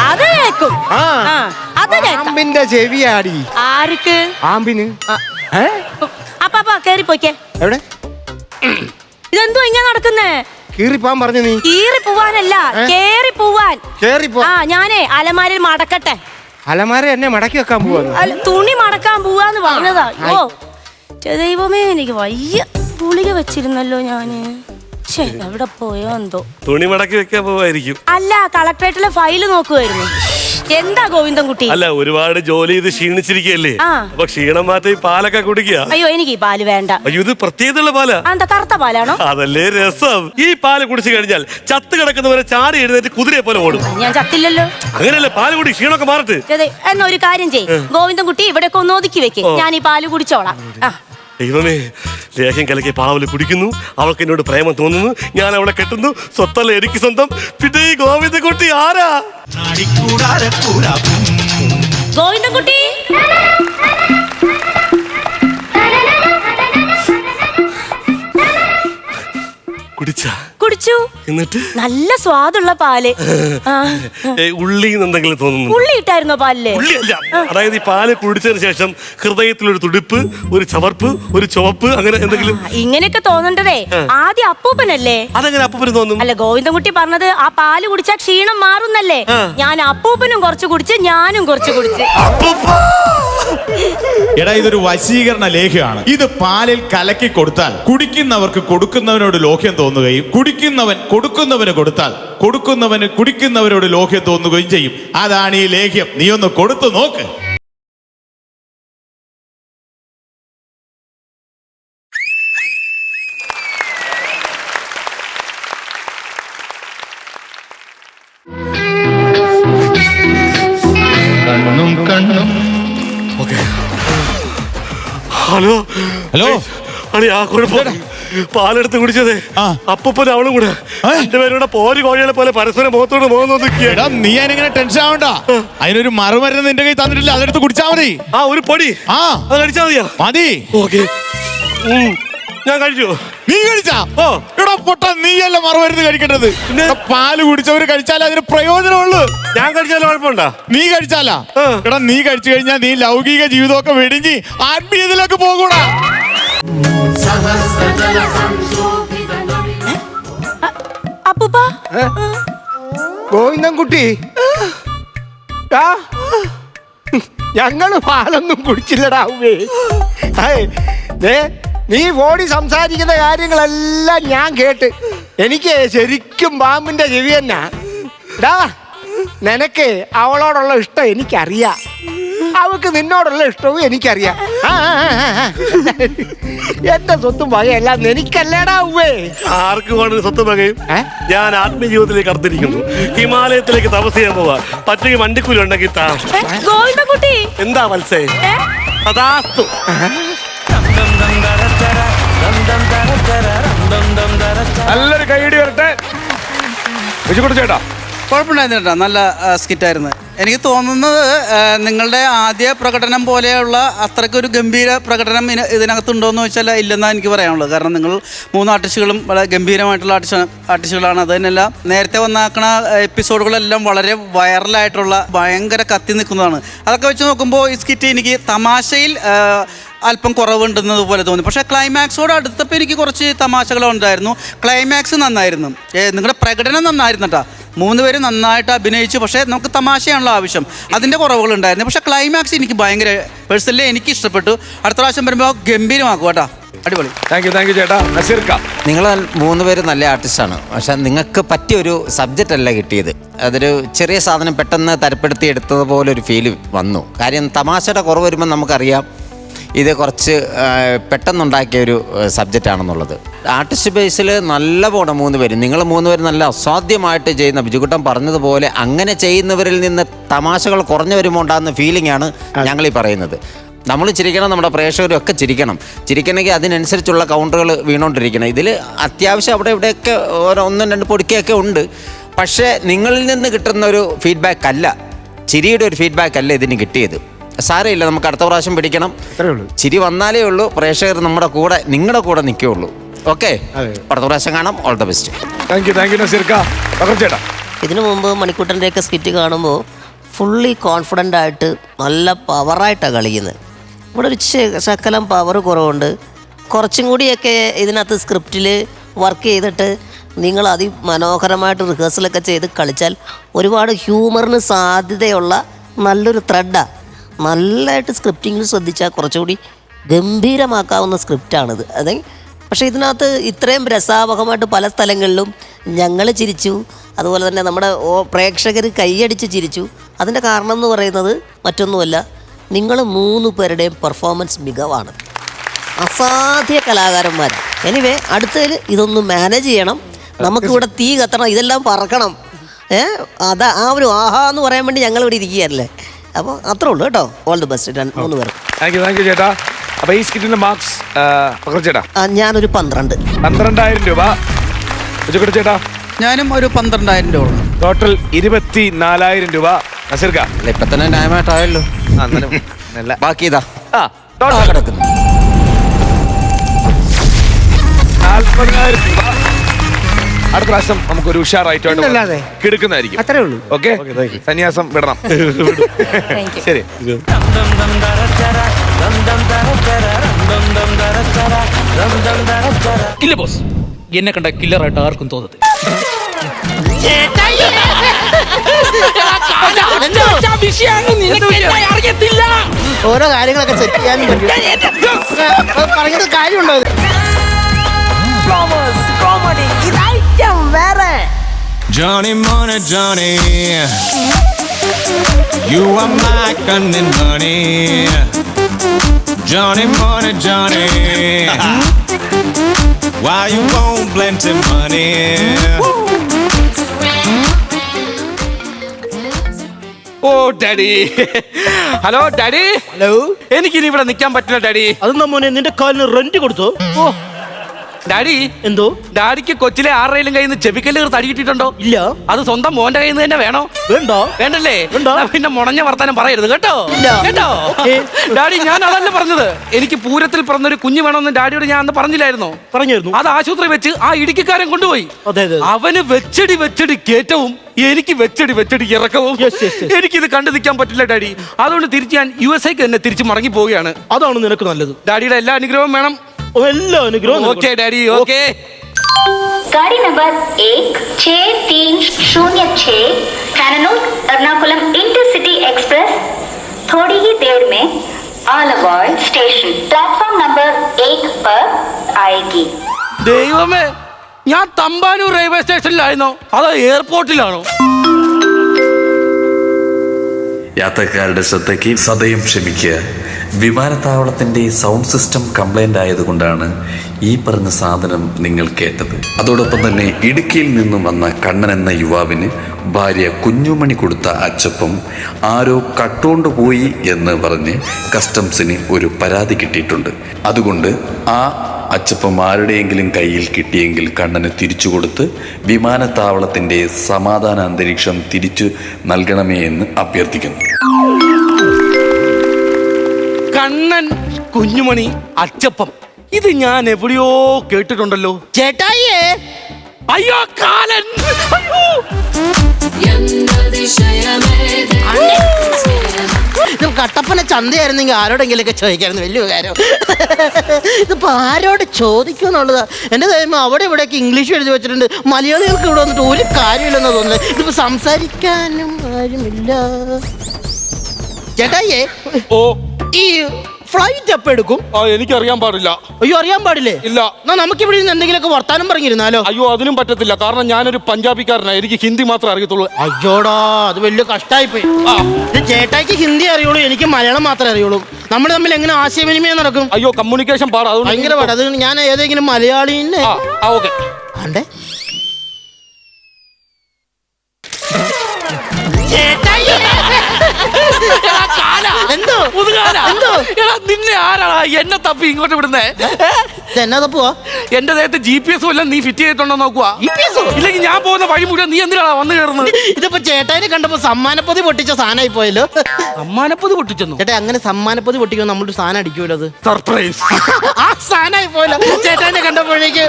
അത് കേക്കും. പാമ്പിന്റെ ചെവിയാടി. ആർക്ക്? പാമ്പിന്. അപ്പാപ്പ കേറി പോയിക്കേ. എവിടെ? ഇതെന്തോ ഇങ്ങനെ നടക്കുന്നേ? കീറിപ്പോവാൻ പറഞ്ഞു നീ. കീറി പോവാനല്ല, കേറി പോവാൻ. ഞാനേ അലമാരയിൽ മടക്കട്ടെ. അലമാര എന്നെ മടക്കി വെക്കാൻ പോവാ. തുണി മടക്കാൻ പോവാന്ന് പറഞ്ഞതാ. ഓ ദൈവമേ, എനിക്ക് വയ്യ. ഗുളിക വെച്ചിരുന്നല്ലോ ഞാന്. എവിടെ പോയോ എന്തോ. തുണി മടക്കി വെക്കാൻ പോവായിരിക്കും. അല്ല, കളക്ടറേറ്റിലെ ഫയല് നോക്കുവായിരുന്നു. എന്താ ഗോവിന്ദൻകുട്ടി? അല്ല, ഒരുപാട് ജോലി ചെയ്ത് ക്ഷീണിച്ചിരിക്കല്ലേ, അപ്പൊ ക്ഷീണം മാറ്റി പാലൊക്കെ കുടിക്കുക. അയ്യോ, എനിക്ക് ഈ പാല് വേണ്ട. അയ്യോ, ഇത് പ്രത്യേകതയുള്ള പാലാ. എന്താ, കറുത്ത പാലാണോ? അതല്ലേ രസം. ഈ പാല് കുടിച്ചു കഴിഞ്ഞാൽ ചത്ത് കിടക്കുന്നവരെ ചാടി എഴുന്നേറ്റ് കുതിരയെ പോലെ ഓടും. ഞാൻ ചത്തില്ലല്ലോ. അങ്ങനെയല്ലേ, പാല് കുടി, ക്ഷീണമൊക്കെ മാറട്ടെ. എന്നാ ഒരു കാര്യം ചെയ്യ്, ഗോവിന്ദൻകുട്ടി ഇവിടെയൊക്കെ ഒന്ന് ഒതുക്കി വെക്ക്, ഞാൻ ഈ പാല് കുടിച്ചോളാം. ദൈവമേ, ലേഹ്യം കലക്കി പാവല് കുടിക്കുന്നു, അവൾക്ക് എന്നോട് പ്രേമം തോന്നുന്നു, ഞാൻ അവളെ കെട്ടുന്നു, സ്വത്തല്ല എനിക്ക് സ്വന്തം. പിന്നെ ഈ ഗോവിന്ദൻകുട്ടി ആരാ? ഗോവിന്ദൻകുട്ടി, കുടിച്ചു. എന്നിട്ട് നല്ല സ്വാദുള്ള പാല്. ഉള്ളി എന്തെങ്കിലും തോന്നുന്നു? ഉള്ളി ഇട്ടായിരുന്നോ പാലില്? ഉള്ളിയല്ല, അതായത് ഈ പാല് കുടിച്ചതിന് ശേഷം ഹൃദയത്തിലൊരു തുടിപ്പ്, ഒരു ചവർപ്പ്, ഒരു ചുവപ്പ്, അങ്ങനെ എന്തെങ്കിലും. ഇങ്ങനെയൊക്കെ തോന്നണ്ടതേ ആദ്യം അപ്പൂപ്പനല്ലേ. അതെങ്ങനെ അപ്പൂപ്പന് തോന്നും? അല്ല, ഗോവിന്ദൻകുട്ടി പറഞ്ഞത് ആ പാല് കുടിച്ചാൽ ക്ഷീണം മാറുന്നല്ലേ. ഞാൻ അപ്പൂപ്പനും കുറച്ച് കുടിച്ച്, ഞാനും കുറച്ച് കുടിച്ച്. എടാ, ഇതൊരു വശീകരണ ലേഖ്യമാണ്. ഇത് പാലിൽ കലക്കി കൊടുത്താൽ കുടിക്കുന്നവർക്ക് കൊടുക്കുന്നവനോട് ലോഹ്യം തോന്നുകയും കുടിക്കുന്നവൻ കൊടുക്കുന്നവന് കൊടുത്താൽ കൊടുക്കുന്നവന് കുടിക്കുന്നവരോട് ലോഹ്യം തോന്നുകയും ചെയ്യും. അതാണ് ഈ ലേഖ്യം. നീ ഒന്ന് കൊടുത്തു നോക്ക്. കണ്ണും. ഹലോ ഹലോ അളി ആ കുഴപ്പം പാലെടുത്ത് കുടിച്ചതേ ആ. അപ്പൂപ്പൻ അവളും കൂടെ രണ്ടുപേരുടെ പോരി കോഴികളെ പോലെ പരസ്പരം മുഖത്തോട് മുഖം നോക്കിയ എടാ നീ അതിനെങ്ങനെ ടെൻഷൻ ആവണ്ട. അതിനൊരു മറുമരുന്ന് നിന്റെ കൈ തന്നിട്ടില്ല, അതെടുത്ത് കുടിച്ചാ മതി. ആ ഒരു പൊടി ആ അത് കഴിച്ചാ മതിയാ? മതി. ഓക്കെ ഞാൻ കഴിച്ചു. നീ കഴിച്ചാ? ഓ എടാ പൊട്ട, നീയല്ല മറുമരുന്ന് കഴിക്കേണ്ടത്. എടാ, പാല് കുടിച്ചവര് കഴിച്ചാലേ അതിന് പ്രയോജനമുള്ളൂ. ഞാൻ കഴിച്ചാലും കുഴപ്പമുണ്ടോ? നീ കഴിച്ചാലാ? എടാ നീ കഴിച്ചു കഴിഞ്ഞാൽ നീ ലൗകിക ജീവിതമൊക്കെ വെടിഞ്ഞ് ആത്മീയതയിലേക്ക് പോകൂടാ. അപ്പൂപ്പ ഗോവിന്ദൻകുട്ടി ഞങ്ങള് പാലൊന്നും കുടിച്ചില്ലടാവേ. നീ ഓടി സംസാരിക്കുന്ന കാര്യങ്ങളെല്ലാം ഞാൻ കേട്ട് എനിക്ക് ശരിക്കും പാമ്പിന്റെ ചെവി തന്നെ. നിനക്ക് അവളോടുള്ള ഇഷ്ടം എനിക്കറിയാം, അവൾക്ക് നിന്നോടുള്ള ഇഷ്ടവും എനിക്കറിയാം. എന്റെ സ്വത്തും വകയെല്ലാം എനിക്കല്ലേടാ ഉവ്വേ. ആർക്ക് വേണ്ട സ്വത്തും വകയും ഞാൻ ആത്മീയ ജീവിതത്തിലേക്ക് കടത്തിരിക്കുന്നു. ഹിമാലയത്തിലേക്ക് തപസ് ചെയ്യാൻ പോവാ. പറ്റുമെങ്കിൽ വണ്ടിക്കൂലി ഉണ്ടെങ്കിൽ ഗോവിന്ദൻകുട്ടി എന്താ മത്സേ അതാസ്തു. നല്ലൊരു കൈയടി വരട്ടെ ബിജുക്കുട്ടൻ ചേട്ടാ. കുഴപ്പമുണ്ടായിരുന്നു കേട്ടോ, നല്ല സ്കിറ്റായിരുന്നു. എനിക്ക് തോന്നുന്നത് നിങ്ങളുടെ ആദ്യ പ്രകടനം പോലെയുള്ള അത്രയ്ക്കൊരു ഗംഭീര പ്രകടനം ഇതിനകത്തുണ്ടോയെന്ന് ചോദിച്ചാൽ ഇല്ലെന്നാണ് എനിക്ക് പറയാനുള്ളത്. കാരണം നിങ്ങൾ 3 ആർട്ടിസ്റ്റുകളും വളരെ ഗംഭീരമായിട്ടുള്ള ആർട്ടിസ്റ്റുകളാണ്. അതിനെല്ലാം നേരത്തെ വന്നാക്കണ എപ്പിസോഡുകളെല്ലാം വളരെ വൈറലായിട്ടുള്ള ഭയങ്കര കത്തി നിൽക്കുന്നതാണ്. അതൊക്കെ വെച്ച് നോക്കുമ്പോൾ ഈ സ്കിറ്റ് എനിക്ക് തമാശയിൽ അല്പം കുറവുണ്ടെന്നത് പോലെ തോന്നി. പക്ഷേ ക്ലൈമാക്സോട് അടുത്തപ്പോൾ എനിക്ക് കുറച്ച് തമാശകളുണ്ടായിരുന്നു. ക്ലൈമാക്സ് നന്നായിരുന്നു, നിങ്ങളുടെ പ്രകടനം നന്നായിരുന്നു കേട്ടോ. 3 പേരും നന്നായിട്ട് അഭിനയിച്ചു. പക്ഷേ നമുക്ക് തമാശയാണല്ലോ ആവശ്യം, അതിൻ്റെ കുറവുകളുണ്ടായിരുന്നു. പക്ഷേ ക്ലൈമാക്സ് എനിക്ക് ഭയങ്കര പേഴ്സണലി എനിക്ക് ഇഷ്ടപ്പെട്ടു. അടുത്ത പ്രാവശ്യം വരുമ്പോൾ ഗംഭീരമാക്കും കേട്ടോ, അടിപൊളി. താങ്ക് യു ചേട്ടാ. നസീർക്ക, നിങ്ങൾ 3 പേര് നല്ല ആർട്ടിസ്റ്റാണ്. പക്ഷെ നിങ്ങൾക്ക് പറ്റിയൊരു സബ്ജക്റ്റ് അല്ല കിട്ടിയത്. അതൊരു ചെറിയ സാധനം പെട്ടെന്ന് തരപ്പെടുത്തി എടുത്തതുപോലെ ഒരു ഫീല് വന്നു. കാര്യം തമാശയുടെ കുറവ് വരുമ്പോൾ നമുക്കറിയാം ഇത് കുറച്ച് പെട്ടെന്നുണ്ടാക്കിയ ഒരു സബ്ജക്റ്റാണെന്നുള്ളത്. ആർട്ടിസ്റ്റ് ബേസിൽ നല്ല പോണം 3 പേര്. നിങ്ങൾ 3 പേര് നല്ല അസാധ്യമായിട്ട് ചെയ്യുന്ന, ബിജുക്കുട്ടൻ പറഞ്ഞതുപോലെ അങ്ങനെ ചെയ്യുന്നവരിൽ നിന്ന് തമാശകൾ കുറഞ്ഞു വരുമ്പോൾ ഉണ്ടാകുന്ന ഫീലിംഗ് ആണ് ഞങ്ങളീ പറയുന്നത്. നമ്മൾ ചിരിക്കണം, നമ്മുടെ പ്രേക്ഷകരും ഒക്കെ ചിരിക്കണം. ചിരിക്കണമെങ്കിൽ അതിനനുസരിച്ചുള്ള കൗണ്ടറുകൾ വീണുകൊണ്ടിരിക്കണം. ഇതിൽ അത്യാവശ്യം അവിടെ ഇവിടെയൊക്കെ 1-2 പൊടിക്കയൊക്കെ ഉണ്ട്. പക്ഷേ നിങ്ങളിൽ നിന്ന് കിട്ടുന്ന ഒരു ഫീഡ്ബാക്ക് അല്ല, ചിരിയുടെ ഒരു ഫീഡ്ബാക്ക് അല്ല ഇതിന് കിട്ടിയത്. സാരമില്ല, നമുക്ക് അടുത്ത പ്രാവശ്യം പിടിക്കണം. ചിരി വന്നാലേ ഉള്ളൂ പ്രേക്ഷകർ നമ്മുടെ കൂടെ, നിങ്ങളുടെ കൂടെ നിൽക്കുകയുള്ളൂ. ഓക്കെ, അടുത്ത പ്രാവശ്യം കാണാം. All the best. Thank you നസീർക്ക. ചേട്ടാ, ഇതിനു മുമ്പ് മണിക്കൂട്ടൻ്റെയൊക്കെ സ്കിറ്റ് കാണുമ്പോൾ ഫുള്ളി കോൺഫിഡൻ്റ് ആയിട്ട് നല്ല പവറായിട്ടാണ് കളിക്കുന്നത്. ഇവിടെ ഒരു ശകലം പവർ കുറവുണ്ട്. കുറച്ചും കൂടിയൊക്കെ ഇതിനകത്ത് സ്ക്രിപ്റ്റിൽ വർക്ക് ചെയ്തിട്ട് നിങ്ങൾ അതിമനോഹരമായിട്ട് റിഹേഴ്സലൊക്കെ ചെയ്ത് കളിച്ചാൽ ഒരുപാട് ഹ്യൂമറിന് സാധ്യതയുള്ള നല്ലൊരു ത്രെഡാണ്. നല്ലതായിട്ട് സ്ക്രിപ്റ്റിങ്ങിൽ ശ്രദ്ധിച്ചാൽ കുറച്ചുകൂടി ഗംഭീരമാക്കാവുന്ന സ്ക്രിപ്റ്റാണിത്. പക്ഷേ ഇതിനകത്ത് ഇത്രയും രസാവഹമായിട്ട് പല സ്ഥലങ്ങളിലും ഞങ്ങൾ ചിരിച്ചു, അതുപോലെ തന്നെ നമ്മുടെ പ്രേക്ഷകർ കൈയടിച്ച് ചിരിച്ചു. അതിൻ്റെ കാരണം എന്ന് പറയുന്നത് മറ്റൊന്നുമല്ല, നിങ്ങൾ 3 പേരുടെയും പെർഫോമൻസ് മികവാണ്. അസാധ്യ കലാകാരന്മാർ. എനിവേ, അടുത്തതിൽ ഇതൊന്ന് മാനേജ് ചെയ്യണം. നമുക്കിവിടെ തീ കത്തണം, ഇതെല്ലാം പറക്കണം. അതാ ആ ഒരു ആഹാ എന്ന് പറയാൻ വേണ്ടി ഞങ്ങൾ ഇവിടെ ഇരിക്കുകയല്ലേ. അപ്പോൾ അത്രേ ഉള്ളൂ കേട്ടോ. ഓൾ ദി ബെസ്റ്റ് 3 പേർ. താങ്ക് യു ചേട്ടാ. അപ്പൊ ഈ സ്കിറ്റിന്റെ മാർക്സ് ചേട്ടാ? ഞാനൊരു 12. 12,000 രൂപ. ബിജുക്കുട്ടൻ ചേട്ടാ? ഞാനും ഒരു 12,000 രൂപ. ടോട്ടൽ 24,000 രൂപ. നസീർക്ക? ഇപ്പൊ തന്നെ ന്യായമായിട്ടായല്ലോ. ബാക്കി ഇതാ കിടക്കുന്നു. 40,000 രൂപ. അടുത്ത പ്രാവശ്യം നമുക്കൊരു ഉഷാറായിട്ട് കിടക്കുന്നതായിരിക്കും. അത്രേ ഉള്ളൂ. ഓക്കെ, സന്യാസം വിടണം. ശരി. ഇല്ല ബോസ്, എന്നെ കണ്ട കില്ലറായിട്ട് ആർക്കും തോന്നത്തില്ല. ഓരോ കാര്യങ്ങളൊക്കെ സെറ്റ് ചെയ്യാനും പറഞ്ഞത് കാര്യമുണ്ടോ? Johnny Money, Johnny, you are my cunning money. Johnny Money, Johnny, why you won't plenty money? Oh daddy. Hello daddy. Hello. എനിക്കിനി ഇവിടെ നിൽക്കാൻ പറ്റില്ല ഡാഡി. അതെന്താ മോനെ നിന്റെ കാലിന് റെന്റ് കൊടുത്തോ? ഓ ഡാഡി. എന്തോ? ഡാഡിക്ക് കൊച്ചിലെ ആരുടെയും കയ്യിൽ നിന്ന് ചെവിക്കല്ല് തടി കിട്ടിയിട്ടുണ്ടോ? ഇല്ല. അത് സ്വന്തം മോന്റെ കയ്യിൽ നിന്ന് തന്നെ വേണോ? വേണ്ട. വേണ്ടല്ലേ? വേണ്ട. പിന്നെ മുണഞ്ഞ വർത്താനം പറയരുത് കേട്ടോ. ഇല്ല. കേട്ടോ ഡാഡി, ഞാൻ അതല്ല പറഞ്ഞത്. എനിക്ക് പൂരത്തിൽ പിറന്നൊരു കുഞ്ഞു വേണമെന്ന് ഡാഡിയോട് ഞാൻ അന്ന് പറഞ്ഞില്ലായിരുന്നോ? പറഞ്ഞിരുന്നു. അത് ആശുപത്രി വെച്ച് ആ ഇടുക്കിക്കാരൻ കൊണ്ടുപോയി. അതെ. അവന് വെച്ചടി കയറ്റവും എനിക്ക് വെച്ചടി ഇറക്കവും. Yes. എനിക്കിത് കണ്ടു നിൽക്കാൻ പറ്റില്ല ഡാഡി. അതുകൊണ്ട് തിരിച്ച് ഞാൻ USA തന്നെ തിരിച്ച് മടങ്ങി പോവുകയാണ്. അതാണ് നിനക്ക് നല്ലത്. ഡാഡിയുടെ എല്ലാ അനുഗ്രഹവും വേണം. എല്ലാ അനുഗ്രഹവും. Okay daddy, okay. गाड़ी नंबर 16306 कैननूर एर्नाकुलम इंटरसिटी एक्सप्रेस थोड़ी ही देर में आलवाड़ स्टेशन प्लेटफॉर्म नंबर 1 पर आएगी. ദൈവമേ, ഞാൻ തമ്പാനൂർ റെയിൽവേ സ്റ്റേഷനിലായിരുന്നോ അതോ എയർപോർട്ടിലാണോ? യാത്രക്കാരുടെ ശ്രദ്ധയ്ക്ക് സദയം ക്ഷമിക്കുക. വിമാനത്താവളത്തിന്റെ സൗണ്ട് സിസ്റ്റം കംപ്ലൈന്റ് ആയതുകൊണ്ടാണ് ഈ പറഞ്ഞ സാധനം നിങ്ങൾ കേട്ടത്. അതോടൊപ്പം തന്നെ ഇടുക്കിയിൽ നിന്നും വന്ന കണ്ണൻ എന്ന യുവാവിന് ഭാര്യ കുഞ്ഞുമണി കൊടുത്ത അച്ചപ്പം ആരോ കട്ടുകൊണ്ട് പോയി എന്ന് പറഞ്ഞ് കസ്റ്റംസിന് ഒരു പരാതി കിട്ടിയിട്ടുണ്ട്. അതുകൊണ്ട് ആ അച്ചപ്പം ആരുടെയെങ്കിലും കയ്യിൽ കിട്ടിയെങ്കിൽ കണ്ണന് തിരിച്ചു കൊടുത്ത് വിമാനത്താവളത്തിന്റെ സമാധാന അന്തരീക്ഷം തിരിച്ചു നൽകണമേ എന്ന് അഭ്യർത്ഥിക്കുന്നു. കണ്ണൻ, കുഞ്ഞുമണി, അച്ചപ്പം, ഇത് ഞാൻ എവിടെയോ കേട്ടിട്ടുണ്ടല്ലോ. ചേട്ടായിയേ. അയ്യോ കാലൻ, അയ്യോ. ഇത് കട്ടപ്പന ചന്തയായിരുന്നെങ്കിൽ ആരോടെങ്കിലും ഒക്കെ ചോദിക്കായിരുന്നു. വലിയ കാര്യം. ഇതിപ്പോ ആരോട് ചോദിക്കും എന്നുള്ളതാ. എന്റെ ദൈവം, അവിടെ ഇവിടെയൊക്കെ ഇംഗ്ലീഷ് എഴുതി വെച്ചിട്ടുണ്ട്. മലയാളികൾക്ക് ഇവിടെ വന്നിട്ട് ഒരു കാര്യമില്ലെന്ന് തോന്നുന്നത്. ഇതിപ്പോ സംസാരിക്കാനും കാര്യമില്ല. ചേട്ടായിയേ. ഓ, ഈ ഫ്ലൈറ്റ് എപ്പോ എടുക്കും? എനിക്കറിയാൻ പാടില്ല. അയ്യോ, അറിയാൻ പാടില്ലേ? ഇല്ല. എന്നാ നമുക്ക് ഇവിടെ നിന്ന് എന്തെങ്കിലുമൊക്കെ വർത്താനം പറഞ്ഞിരുന്നാലോ? അയ്യോ, അതിനും പറ്റത്തില്ല. കാരണം ഞാനൊരു പഞ്ചാബിക്കാരനാണ്. എനിക്ക് ഹിന്ദി മാത്രമേ അറിയത്തുള്ളൂ. അയ്യോടാ, അത് വലിയ കഷ്ടായിപ്പോയി. ഇത് ചേട്ടായിക്ക് ഹിന്ദി അറിയുള്ളൂ, എനിക്ക് മലയാളം മാത്രമേ അറിയുള്ളൂ. നമ്മൾ തമ്മിൽ എങ്ങനെ ആശയവിനിമയം നടക്കും? അയ്യോ, കമ്മ്യൂണിക്കേഷൻ പാടാ. ഭയങ്കര പാടാ. അത് ഞാൻ ഏതെങ്കിലും മലയാളീനെ ഓക്കെ ആണ്ടേ. എന്തോ എന്തോ നിന്നെ ആരാടാ എന്നെ തപ്പി ഇങ്ങോട്ട് വിടുന്നേ? എന്നാ തപ്പുവാ? എന്റെ ദേഹത്ത് GPS എല്ലാം നീ ഫിറ്റ് ചെയ്തിട്ടുണ്ടോ നോക്കുക. ഇല്ലെങ്കിൽ ഞാൻ പോകുന്ന വഴി മുഴുവൻ നീ എന്തിനാ വന്നു കയറുന്നത്? ഇതിപ്പോ ചേട്ടായിനെ കണ്ടപ്പോ സമ്മാനപ്പൊതി പൊട്ടിച്ച സാധനമായി പോയല്ലോ. സമ്മാനപ്പൊതി പൊട്ടിച്ചെന്നു? ചേട്ടാ, അങ്ങനെ സമ്മാനപ്പൊതി പൊട്ടിക്കുമ്പോൾ നമ്മളൊരു സാധനം അടിക്കുമല്ലോ. അത് സർപ്രൈസ്. ആ സാധനമായി പോയല്ലോ ചേട്ടായിനെ കണ്ടപ്പോഴേക്ക്.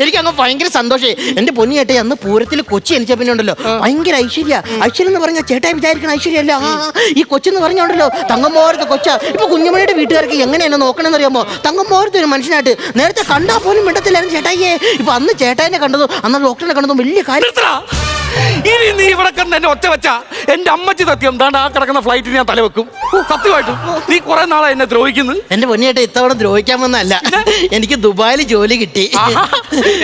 എനിക്ക് അങ്ങ് ഭയങ്കര സന്തോഷമായി. എന്റെ പൊന്നു ചേട്ടായി, അന്ന് പൂരത്തിൽ കൊച്ചി എനിച്ച പിന്നെ ഉണ്ടല്ലോ ഭയങ്കര ഐശ്വര്യം എന്ന് പറഞ്ഞാൽ ചേട്ടായി വിചാരിക്കണ ഐശ്വര്യല്ല. ഈ കൊച്ചെന്ന് പറഞ്ഞുണ്ടല്ലോ തങ്കമ്മോരത്തെ കൊച്ച. ഇപ്പൊ കുഞ്ഞുമണിയുടെ വീട്ടുകാർക്ക് എങ്ങനെ എന്നെ നോക്കണമെന്ന് അറിയാമോ? തങ്കമ്മോരത്തെ ഒരു മനുഷ്യനായിട്ട് നേരത്തെ കണ്ടാൽ പോലും മിണ്ടത്തില്ലായിരുന്നു ചേട്ടായിയെ. ഇപ്പൊ അന്ന് ചേട്ടായിനെ കണ്ടതും അന്ന് ഡോക്ടറിനെ കണ്ടതും വലിയ കാര്യം. ഇനി നീ ഇവിടെ കണ്ട് എന്നെ ഒറ്റ വെച്ച എന്റെ അമ്മച്ചി സത്യം താണ്ട് ആ കിടക്കുന്ന ഫ്ലൈറ്റിൽ ഞാൻ തലവെക്കും. സത്യമായിട്ടും നീ കുറെ നാളെ എന്നെ ദ്രോഹിക്കുന്നത്. എന്റെ പൊന്നിയേട്ട ഇത്തവണ ദ്രോഹിക്കാൻ വന്നല്ല. എനിക്ക് ദുബായിൽ ജോലി കിട്ടി.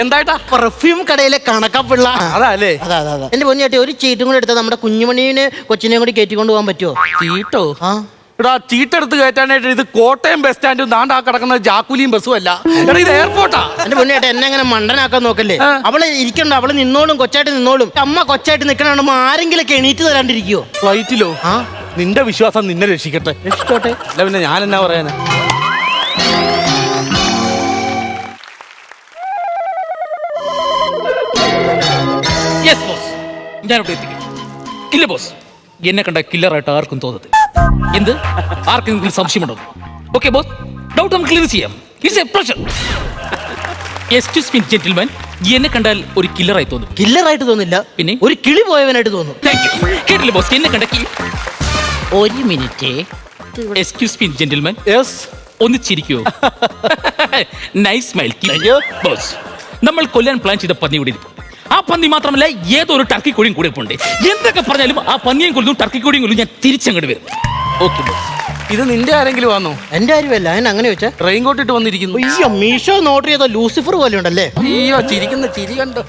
എന്തായിട്ടാ? പെർഫ്യൂം കടയിലെ കണക്കപ്പിള്ള. അതല്ലേ? അതാ. എന്റെ പൊന്നിയേട്ട, ഒരു ചീറ്റും കൂടെ എടുത്താൽ നമ്മുടെ കുഞ്ഞുമണീനെ കൊച്ചിനെയും കൂടി കയറ്റിക്കൊണ്ട് പോകാൻ പറ്റുമോ? ചീട്ടോ? എടാ, ചീട്ടെടുത്ത് കയറ്റാനായിട്ട് ഇത് കോട്ടയം ബസ് സ്റ്റാൻഡും താണ്ടാ കിടക്കുന്ന ജാക്കുലിയും ബസ്സും അല്ല. എടാ, ഇത് എയർപോർട്ടാ. എന്റെ പൊന്നിയേട്ട, എന്നെ അങ്ങനെ മണ്ടനാക്കാൻ നോക്കല്ലേ. അവള് ഇരിക്കണ്ട, അവള് നിന്നോളും, കൊച്ചായിട്ട് നിന്നോളും. അമ്മ കൊച്ചായിട്ട് നിൽക്കണ ആരെങ്കിലും ഒക്കെ എണീറ്റ് തരാണ്ടിരിക്കുവോ ഫ്ലൈറ്റിലോ? നിന്റെ വിശ്വാസം നിന്നെ രക്ഷിക്കട്ടെ. രക്ഷിച്ചോട്ടെ. അല്ല പിന്നെ ഞാൻ എന്നാ പറയാനാ? യെസ് ബോസ്, ഞാനിവിടെ എത്തിക്കും. ഇല്ല ബോസ്, എന്നെ കണ്ട കില്ലറായിട്ട് ആർക്കും തോന്നത്തില്ല. എന്ത്? ആർക്കെങ്കിലും സംശയമുണ്ടോ? ഓക്കെ ബോസ്, ഡൗട്ട് നമുക്ക് ക്ലിയർ ചെയ്യാം. It's A pleasure. Excuse me gentleman, എന്നെ കണ്ടാൽ ഒരു കില്ലറായി തോന്നും. കില്ലറായിട്ട് തോന്നില്ല, പിന്നെ ഒരു കിളി പോയവനായിട്ട് തോന്നും. കേട്ടില്ല ബോസ്, എന്നെ കണ്ട ഒരു minute. Excuse me gentleman. Yes. ഒന്ന് ചിരിക്കുവോ? Nice smile boss. നമ്മൾ കൊല്ലാൻ പ്ലാൻ ചെയ്ത പന്നി കൂടി ആ പന്നി മാത്രമല്ല, ഏതോ ഒരു ടർക്കി കോഴിയും കൂടെ ഉണ്ട്. എന്തൊക്കെ പറഞ്ഞാലും ആ പന്നിയും കൊല്ലും ടർക്കി കോഴിയും കൊല്ലും ഞാൻ തിരിച്ചങ്ങോട്ട് വരും. Okay boss. ഇത് നിന്റെ ആരെങ്കിലും വന്നോ? എന്റെ കാര്യമല്ല. അതിന് അങ്ങനെ വെച്ചാ റെയിൻ കോട്ട് ഇട്ട് വന്നിരിക്കുന്നു. അയ്യോ, മീഷോ നോട്ട് ചെയ്ത ലൂസിഫർ പോലെ ഉണ്ടല്ലേ. അയ്യോ, ചിരിക്കുന്ന ചിരി കണ്ടോ?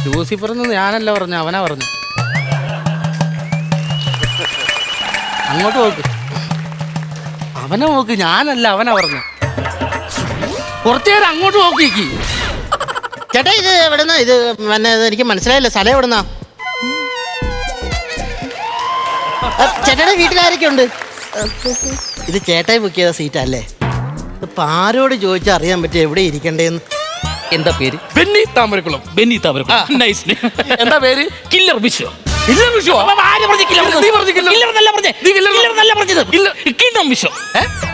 ലൂസിഫർ എന്ന് ഞാനല്ല പറഞ്ഞു, അവനാ പറഞ്ഞു. അങ്ങോട്ട് നോക്ക്, അവനെ നോക്ക്, ഞാനല്ല അവനാ പറഞ്ഞു. കുറച്ചു നേരം അങ്ങോട്ട് നോക്കിയേക്ക്. ചേട്ടാ, ഇത് എവിടെന്നാ? ഇത് പിന്നെ എനിക്ക് മനസ്സിലായില്ല. സ്ഥലം എവിടെന്നാ? ചേട്ടയുടെ വീട്ടിലാരൊക്കെ ഉണ്ട്? ഇത് ചേട്ടായി ബുക്ക് ചെയ്ത സീറ്റാ അല്ലേ? ഇപ്പൊ ആരോട് ചോദിച്ചാൽ അറിയാൻ പറ്റും എവിടെ ഇരിക്കണ്ടേന്ന്. എന്താ പേര്? ബെന്നി താമരക്കുളം. ബെന്നി താമരക്കുളം. നൈസ്. എന്താ പേര്? കില്ലർ വിശ്വ. കില്ലർ വിശ്വ. ആര് പറഞ്ഞ കില്ലർ? നീ പറഞ്ഞ കില്ലർ. കില്ലർ എന്നല്ല പറഞ്ഞേ. നീ കില്ലർ എന്നല്ല പറഞ്ഞത്. കിണ്ണം വിശ്വ.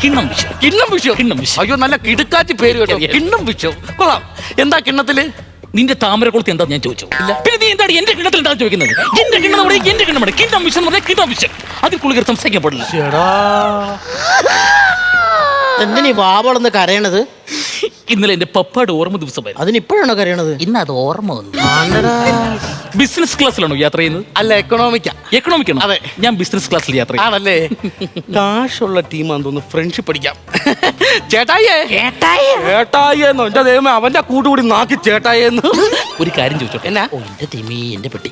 കിണ്ണം വിശ്വ. കിണ്ണം വിശ്വ. കിണ്ണം വിശ്വ. അയ്യോ നല്ല കിടുക്കാച്ചി പേര് കേട്ടോ. കിണ്ണം വിശ്വ. കൊള്ളാം. എന്താ കിണ്ണത്തില്? നിന്റെ താമരക്കുളത്ത് എന്താ ഞാൻ ചോദിച്ചു? പിന്നെ നീ എന്താണ് എന്റെ കിണ്ണത്തിൽ എന്താ ചോദിക്കുന്നത്? എന്റെ കിണ്ണം എന്റെ കിണ്ണം കിണ്ണം വിശ്വം പറഞ്ഞാൽ കിണ്ണം വിശ്വം. അതിൽ കൂടുതൽ സംസാരിക്കാൻ പാടില്ല. എന്തിനീ വാവളന്ന് കരയണത്? ഇന്നലെ എന്റെ പപ്പയുടെ ഓർമ്മ ദിവസമായിരുന്നു. അതിനിപ്പോഴാണോ കരയണത്? ഇന്ന് അത് ഓർമ്മ വന്നു. ബിസിനസ് ക്ലാസ്സിലാണോ യാത്ര ചെയ്യുന്നത്? അല്ല, എക്കണോമിക്കാ. എക്കണോമിക്കാണോ? അതെ. ഞാൻ ബിസിനസ് ക്ലാസ്സിൽ യാത്ര ചെയ്യും. ആണല്ലേ? കാശുള്ള ടീമാന്ന് തോന്നുന്നു. ഫ്രണ്ട്ഷിപ്പ് പഠിക്കാം. ചേട്ടായിയേ. ചേട്ടായിയെന്നോ? എന്റെ ദൈവമേ, അവന്റെ കൂട്ടുകൂടി നാക്കി ചേട്ടായിയെന്ന്. ഒരു കാര്യം ചോദിച്ചോട്ടെ? എന്നാ? ഓ എന്റെ തിമി എന്റെ പെട്ടി.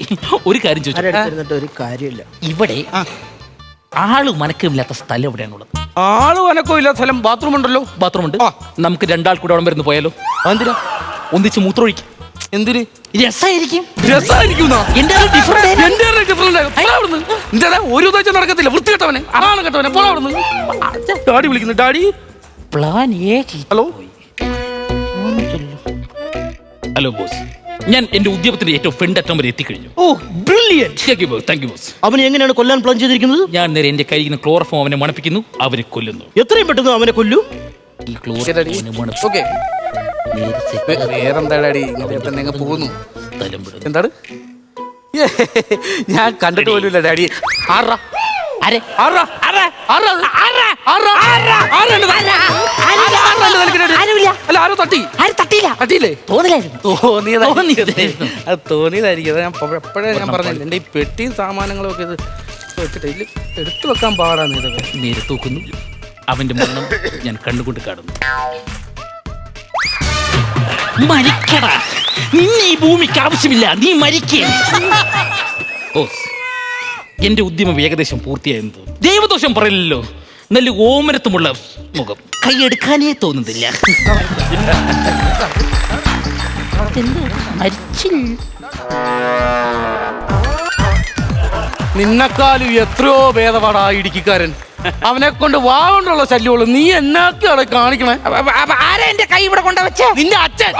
ഒരു കാര്യം ചോദിച്ചോട്ടെ? ഒരു കാര്യമില്ല. ഇവിടെ ആള് മനക്കമില്ലാത്ത സ്ഥലം എവിടെയാണുള്ളത്? ആള് വനക്കോ ഇല്ല സ്ഥലം. ബാത്റൂം ഉണ്ടല്ലോ. ബാത്റൂം ഉണ്ട്. നമുക്ക് രണ്ടാൾ കൂടെ അവിടെ വരുന്നു പോയാലോ? എന്തിനാ? ഒന്നിച്ച് മൂത്രമൊഴിക്കും. എന്തിന്? രസായിരിക്കും. രസായിരിക്കും. എന്റെ ഒരു ഉദ്ദേശം നടക്കത്തില്ല. വൃത്തി കേട്ടവനെ, ആള് കേട്ടവനെ. പോളാ അവിടുന്ന്. ഡാഡി വിളിക്കുന്നു. Daddy. Plan A. Hello. Hello boss, ഞാൻ എന്റെ ഉദ്യോഗത്തിന്റെ ഏറ്റവും ഫ്രണ്ട് അറ്റം വരെ എത്തിക്കഴിഞ്ഞു. ഓ ബ്രില്യന്റ്. Thank you boss. അവനെ എങ്ങനെയാണ് കൊല്ലാൻ പ്ലാൻ ചെയ്തിരിക്കുന്നത്? ഞാൻ നേരെ എന്റെ കയ്യിൽ ക്ലോറോഫോം അവനെ മണപ്പിക്കുന്നു, അവനെ കൊല്ലുന്നു. എത്രയും പെട്ടെന്ന് അവനെ കൊല്ലൂ. ഈ ക്ലോറോഫോം ഓക്കെ. വേറെന്താ ഡാഡി? ഇങ്ങനെ പോകുന്നു. എന്താണ്? ഞാൻ കണ്ടിട്ട് പോലുമില്ല ഡാഡി. ആറാ ആരോ തട്ടിയില്ലേ? തോന്നിയതായിരിക്കും. ഞാൻ എപ്പോഴേ ഞാൻ പറഞ്ഞില്ല, എന്റെ ഈ പെട്ടിയും സാമാനങ്ങളും ഒക്കെ ഇത് വെച്ചിട്ട് ഇതിൽ എടുത്തു വെക്കാൻ പാടാണ്. ഇതൊക്കെ നേരെ തൂക്കുന്നു. അവന്റെ മരണം ഞാൻ കണ്ണുകൊണ്ട് കാണുന്നു. മരിക്കടാ, നിന്നെ ഈ ഭൂമിക്ക് ആവശ്യമില്ല, നീ മരിക്കേ. ബോസ്, എന്റെ ഉദ്യമം ഏകദേശം പൂർത്തിയായെന്ന് തോന്നുന്നു. ദൈവദോഷം പറയില്ലല്ലോ. നല്ല ഓമനത്തുമുള്ള മുഖം, കൈയെടുക്കാനേ തോന്നുന്നില്ല. നിന്നെക്കാളും എത്രയോ ഭേദപാടാ ഇടുക്കിക്കാരൻ. അവനെ കൊണ്ട് വാകൊണ്ടുള്ള ശല്യമുള്ളൂ. നീ എന്നാക്കാണ് കാണിക്കണേ? ആരാ എന്റെ കൈ ഇവിടെ കൊണ്ടുവച്ചേ? നിന്റെ അച്ഛൻ.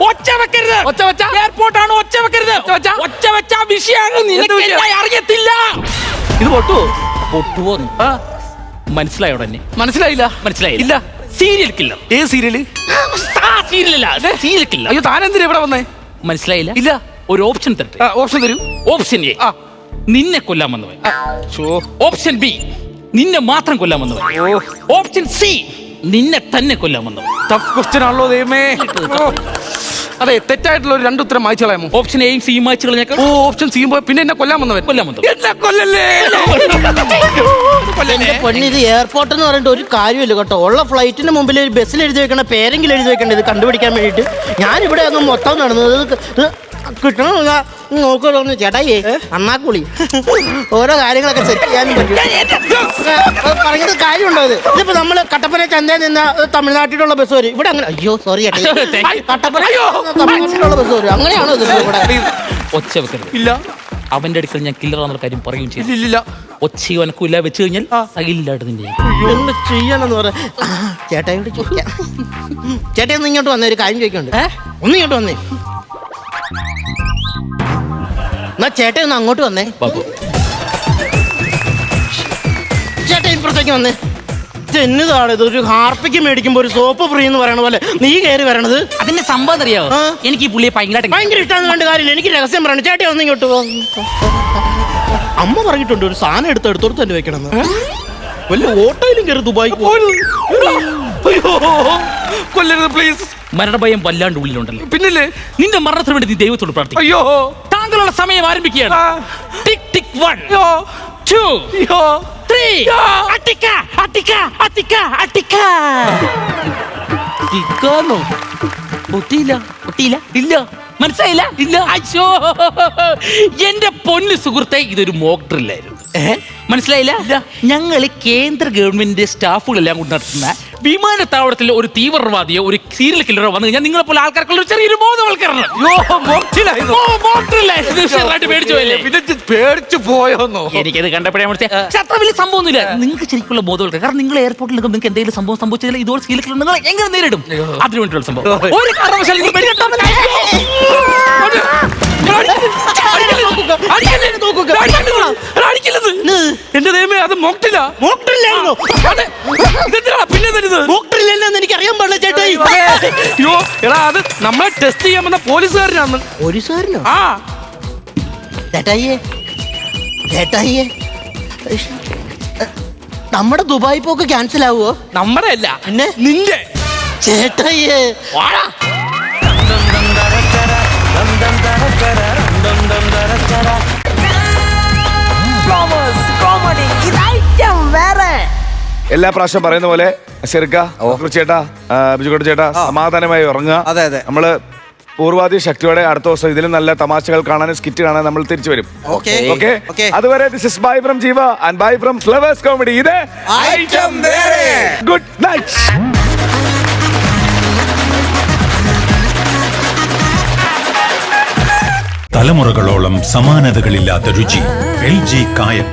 ഒച്ച വെക്കരുത്. ഒച്ച വെച്ച എയർപോർട്ടാണ്. ഒച്ച വെക്കരുത്. ഒച്ച വെച്ച വിഷയമാണ്. അറിയത്തില്ല. ഇത് പൊട്ടുവോ? പൊട്ടുവോ? മനസ്സിലായോ? മനസ്സിലായില്ല. മനസ്സിലായില്ല. Serial killer. ഏത് സീരിയല്? Serial killer. അയ്യോ, താനെന്തിനാ ഇവിടെ വന്നേ? മനസ്സിലായില്ല. ഇല്ല. ഒരു ഓപ്ഷൻ തരട്ടെ? ഓപ്ഷൻ തരൂ. ഓപ്ഷൻ എ, നിന്നെ കൊല്ലാൻ വന്നവൻ. ഓപ്ഷൻ ബി, നിന്നെ മാത്രം കൊല്ലാൻ വന്നവൻ. ഓപ്ഷൻ സി, നിന്നെ തന്നെ കൊല്ലാൻ വന്നവൻ. ടഫ് ക്വസ്റ്റ്യൻ ആണല്ലോ ദൈവമേ. അതെ, തെറ്റായിട്ടുള്ള ഒരു രണ്ട് ഉത്തരം മായ്ച്ചു കളയാമോ? ഓപ്ഷൻ എയും സിയും മായ്ച്ചു കളഞ്ഞേക്കാം. ഓപ്ഷൻ സിയും പോയി പിന്നെ എന്നെ കൊല്ലാൻ വന്നവൻ. എന്നെ കൊല്ലല്ലേ. ഇത് എയർപോർട്ട് എന്ന് പറഞ്ഞിട്ട് ഒരു കാര്യമില്ല കേട്ടോ. ഉള്ള ഫ്ലൈറ്റിന് മുമ്പിൽ ഒരു ബസ്സിൽ എഴുതി വെക്കണ പേരെങ്കിലും എഴുതി വെക്കണ്ട. ഇത് കണ്ടുപിടിക്കാൻ വേണ്ടിയിട്ട് ഞാനിവിടെ അങ്ങ് മൊത്തം നടന്നത് കിട്ടണമെന്ന് നോക്കുന്നു. ചേട്ടായി അണ്ണാക്കുളി ഓരോ കാര്യങ്ങളൊക്കെ സെറ്റ് ചെയ്യാനും പറ്റും. പറഞ്ഞത് കാര്യമുണ്ടോ? ഇത് ഇതിപ്പോ നമ്മള് കട്ടപ്പന ചന്തയിൽ നിന്ന് തമിഴ്നാട്ടിലുള്ള ബസ് വരും. ഇവിടെ അങ്ങനെ അയ്യോ സോറി കട്ടപ്പന തമിഴ്നാട്ടിലുള്ള ബസ് വരും. അങ്ങനെയാണോ ഇത്? ഇവിടെ ഒച്ച വെക്കരുത്. ഇല്ല. അവന്റെ അടുക്കൽ ഞാൻ കില്ലറാന്നുള്ള കാര്യം പറയും ചെയ്തു. ഇല്ല. ഒച്ചയും അനക്കില്ല വെച്ച് കഴിഞ്ഞാൽ സൈലന്റായിട്ട് നിന്നെ എന്ത് ചെയ്യാനെന്ന് പറ. ചേട്ടായോട് ചോദിക്കാം. ചേട്ടാ ഒന്ന് ഇങ്ങോട്ട് വന്നേ, ഒരു കാര്യം ചോദിക്കണ്ട്. ഒന്ന് ഇങ്ങോട്ട് വന്നേ. എന്നാ ചേട്ടാ ഒന്ന് അങ്ങോട്ട് വന്നേ. ചേട്ടാ ഇപ്പുറത്തേക്ക് വന്നേ. എന്നതാണ് ഇത്? ഒരു ഹാർപ്പിക്ക് മേടിക്കുമ്പോ ഒരു സോപ്പ് ഫ്രീ എന്ന് പറയണ പോലെ നീ കയറി വരണത്. അതിന്റെ സംഭവം അറിയാവോ? എനിക്ക് ഈ പുള്ളിയെ ഭയങ്കര ഇഷ്ടമാണെന്ന് കണ്ട കാര്യമില്ല. എനിക്ക് രഹസ്യം പറയണം. ചേട്ടാ ഒന്ന് ഇങ്ങോട്ട് പോ. അമ്മ പറഞ്ഞിട്ടുണ്ട് ഒരു സാധനം എടുത്തോടത്ത് തന്നെ വെക്കണമെന്ന്. വല്ല ഓട്ടോയിലും കയറി ദുബായി കൊല്ലരുത് പ്ലീസ്. മരണഭയം വല്ലാണ്ട് ഉള്ളിലുണ്ടല്ലോ. പിന്നില്ലേ? നിന്റെ മരണത്തിന് വേണ്ടി നീ ദൈവത്തോട് പ്രാർത്ഥിക്കും. അയ്യോ, താങ്കളുടെ സമയം ആരംഭിക്കുകയാണ്. ടിക് ടിക് 1 2 3 അട്ടിക്ക അട്ടിക്ക അട്ടിക്ക അട്ടിക്ക. പൊട്ടിയില്ല. ഇല്ല. മനസ്സിലായില്ല? ഇല്ല. അയ്യോ, എന്റെ പൊന്നു സുഹൃത്തെ, ഇതൊരു മോക്ക് ഡ്രില്ലായിരുന്നു. മനസ്സിലായില്ല? ഞങ്ങൾ കേന്ദ്ര ഗവൺമെന്റിന്റെ സ്റ്റാഫുകളെല്ലാം കൊണ്ട് നടത്തുന്ന വിമാനത്താവളത്തിൽ ഒരു തീവ്രവാദിയോ ഒരു സീരിയൽ കില്ലറോ വന്നു കഴിഞ്ഞാൽ നിങ്ങളെ പോലെ ആൾക്കാർക്കുള്ള ഒരു ചെറിയൊരു ബോധവൽക്കരണം. പേടിച്ചു പോയോന്നോ? എനിക്കത് കണ്ടപ്പോഴേ അത്ര വലിയ സംഭവമൊന്നുമില്ല. നിങ്ങൾക്ക് ശരിക്കുള്ള ബോധവൽക്കരണം. കാരണം നിങ്ങൾ എയർപോർട്ടിൽ നിങ്ങൾക്ക് എന്തെങ്കിലും സംഭവം സംഭവിച്ചാൽ ഇതോടെ സീരിയൽ കില്ലർ നിങ്ങൾ എങ്ങനെ നേരിടും? അതിനു വേണ്ടിയുള്ള സംഭവം. ഒരു കാരണവശാലും നിങ്ങൾ പേടിക്കണ്ട. എന്റെ ദൈവമേ, അത് മോക്ടില്ല. എനിക്ക് അറിയാൻ പാടില്ല ചേട്ടായി. അയ്യോ എടാ, അത് നമ്മളെ ടെസ്റ്റ് ചെയ്യാൻ വന്ന പോലീസുകാരനാണ്. പോലീസുകാരനോ? ആ ചേട്ടായിയെ, ചേട്ടായിയെ, നമ്മുടെ ദുബായ് പോക്ക് ക്യാൻസൽ ആവുമോ? നമ്മുടെ അല്ല, നിന്റെ. ചേട്ടായിയെ വാടാ. എല്ലാ പ്രാവശ്യം പറയുന്ന പോലെ നസീർക്ക, ചേട്ടാ, ബിജുക്കുട്ടൻ ചേട്ടാ, സമാധാനമായി ഉറങ്ങുക. അതെ, അതെ. നമ്മള് പൂർവാധി ശക്തിയോടെ അടുത്ത ദിവസം ഇതിലും നല്ല തമാശകൾ കാണാനും സ്കിറ്റ് കാണാൻ നമ്മൾ തിരിച്ചു വരും. Okay. അതുവരെ ദിസ് ഇസ് ബൈ ഫ്രം ജീവ and bye from flowers Comedy. ഇത് ഗുഡ് നൈറ്റ്. തലമുറകളോളം സമാനതകളില്ലാത്ത രുചി. LG കായം.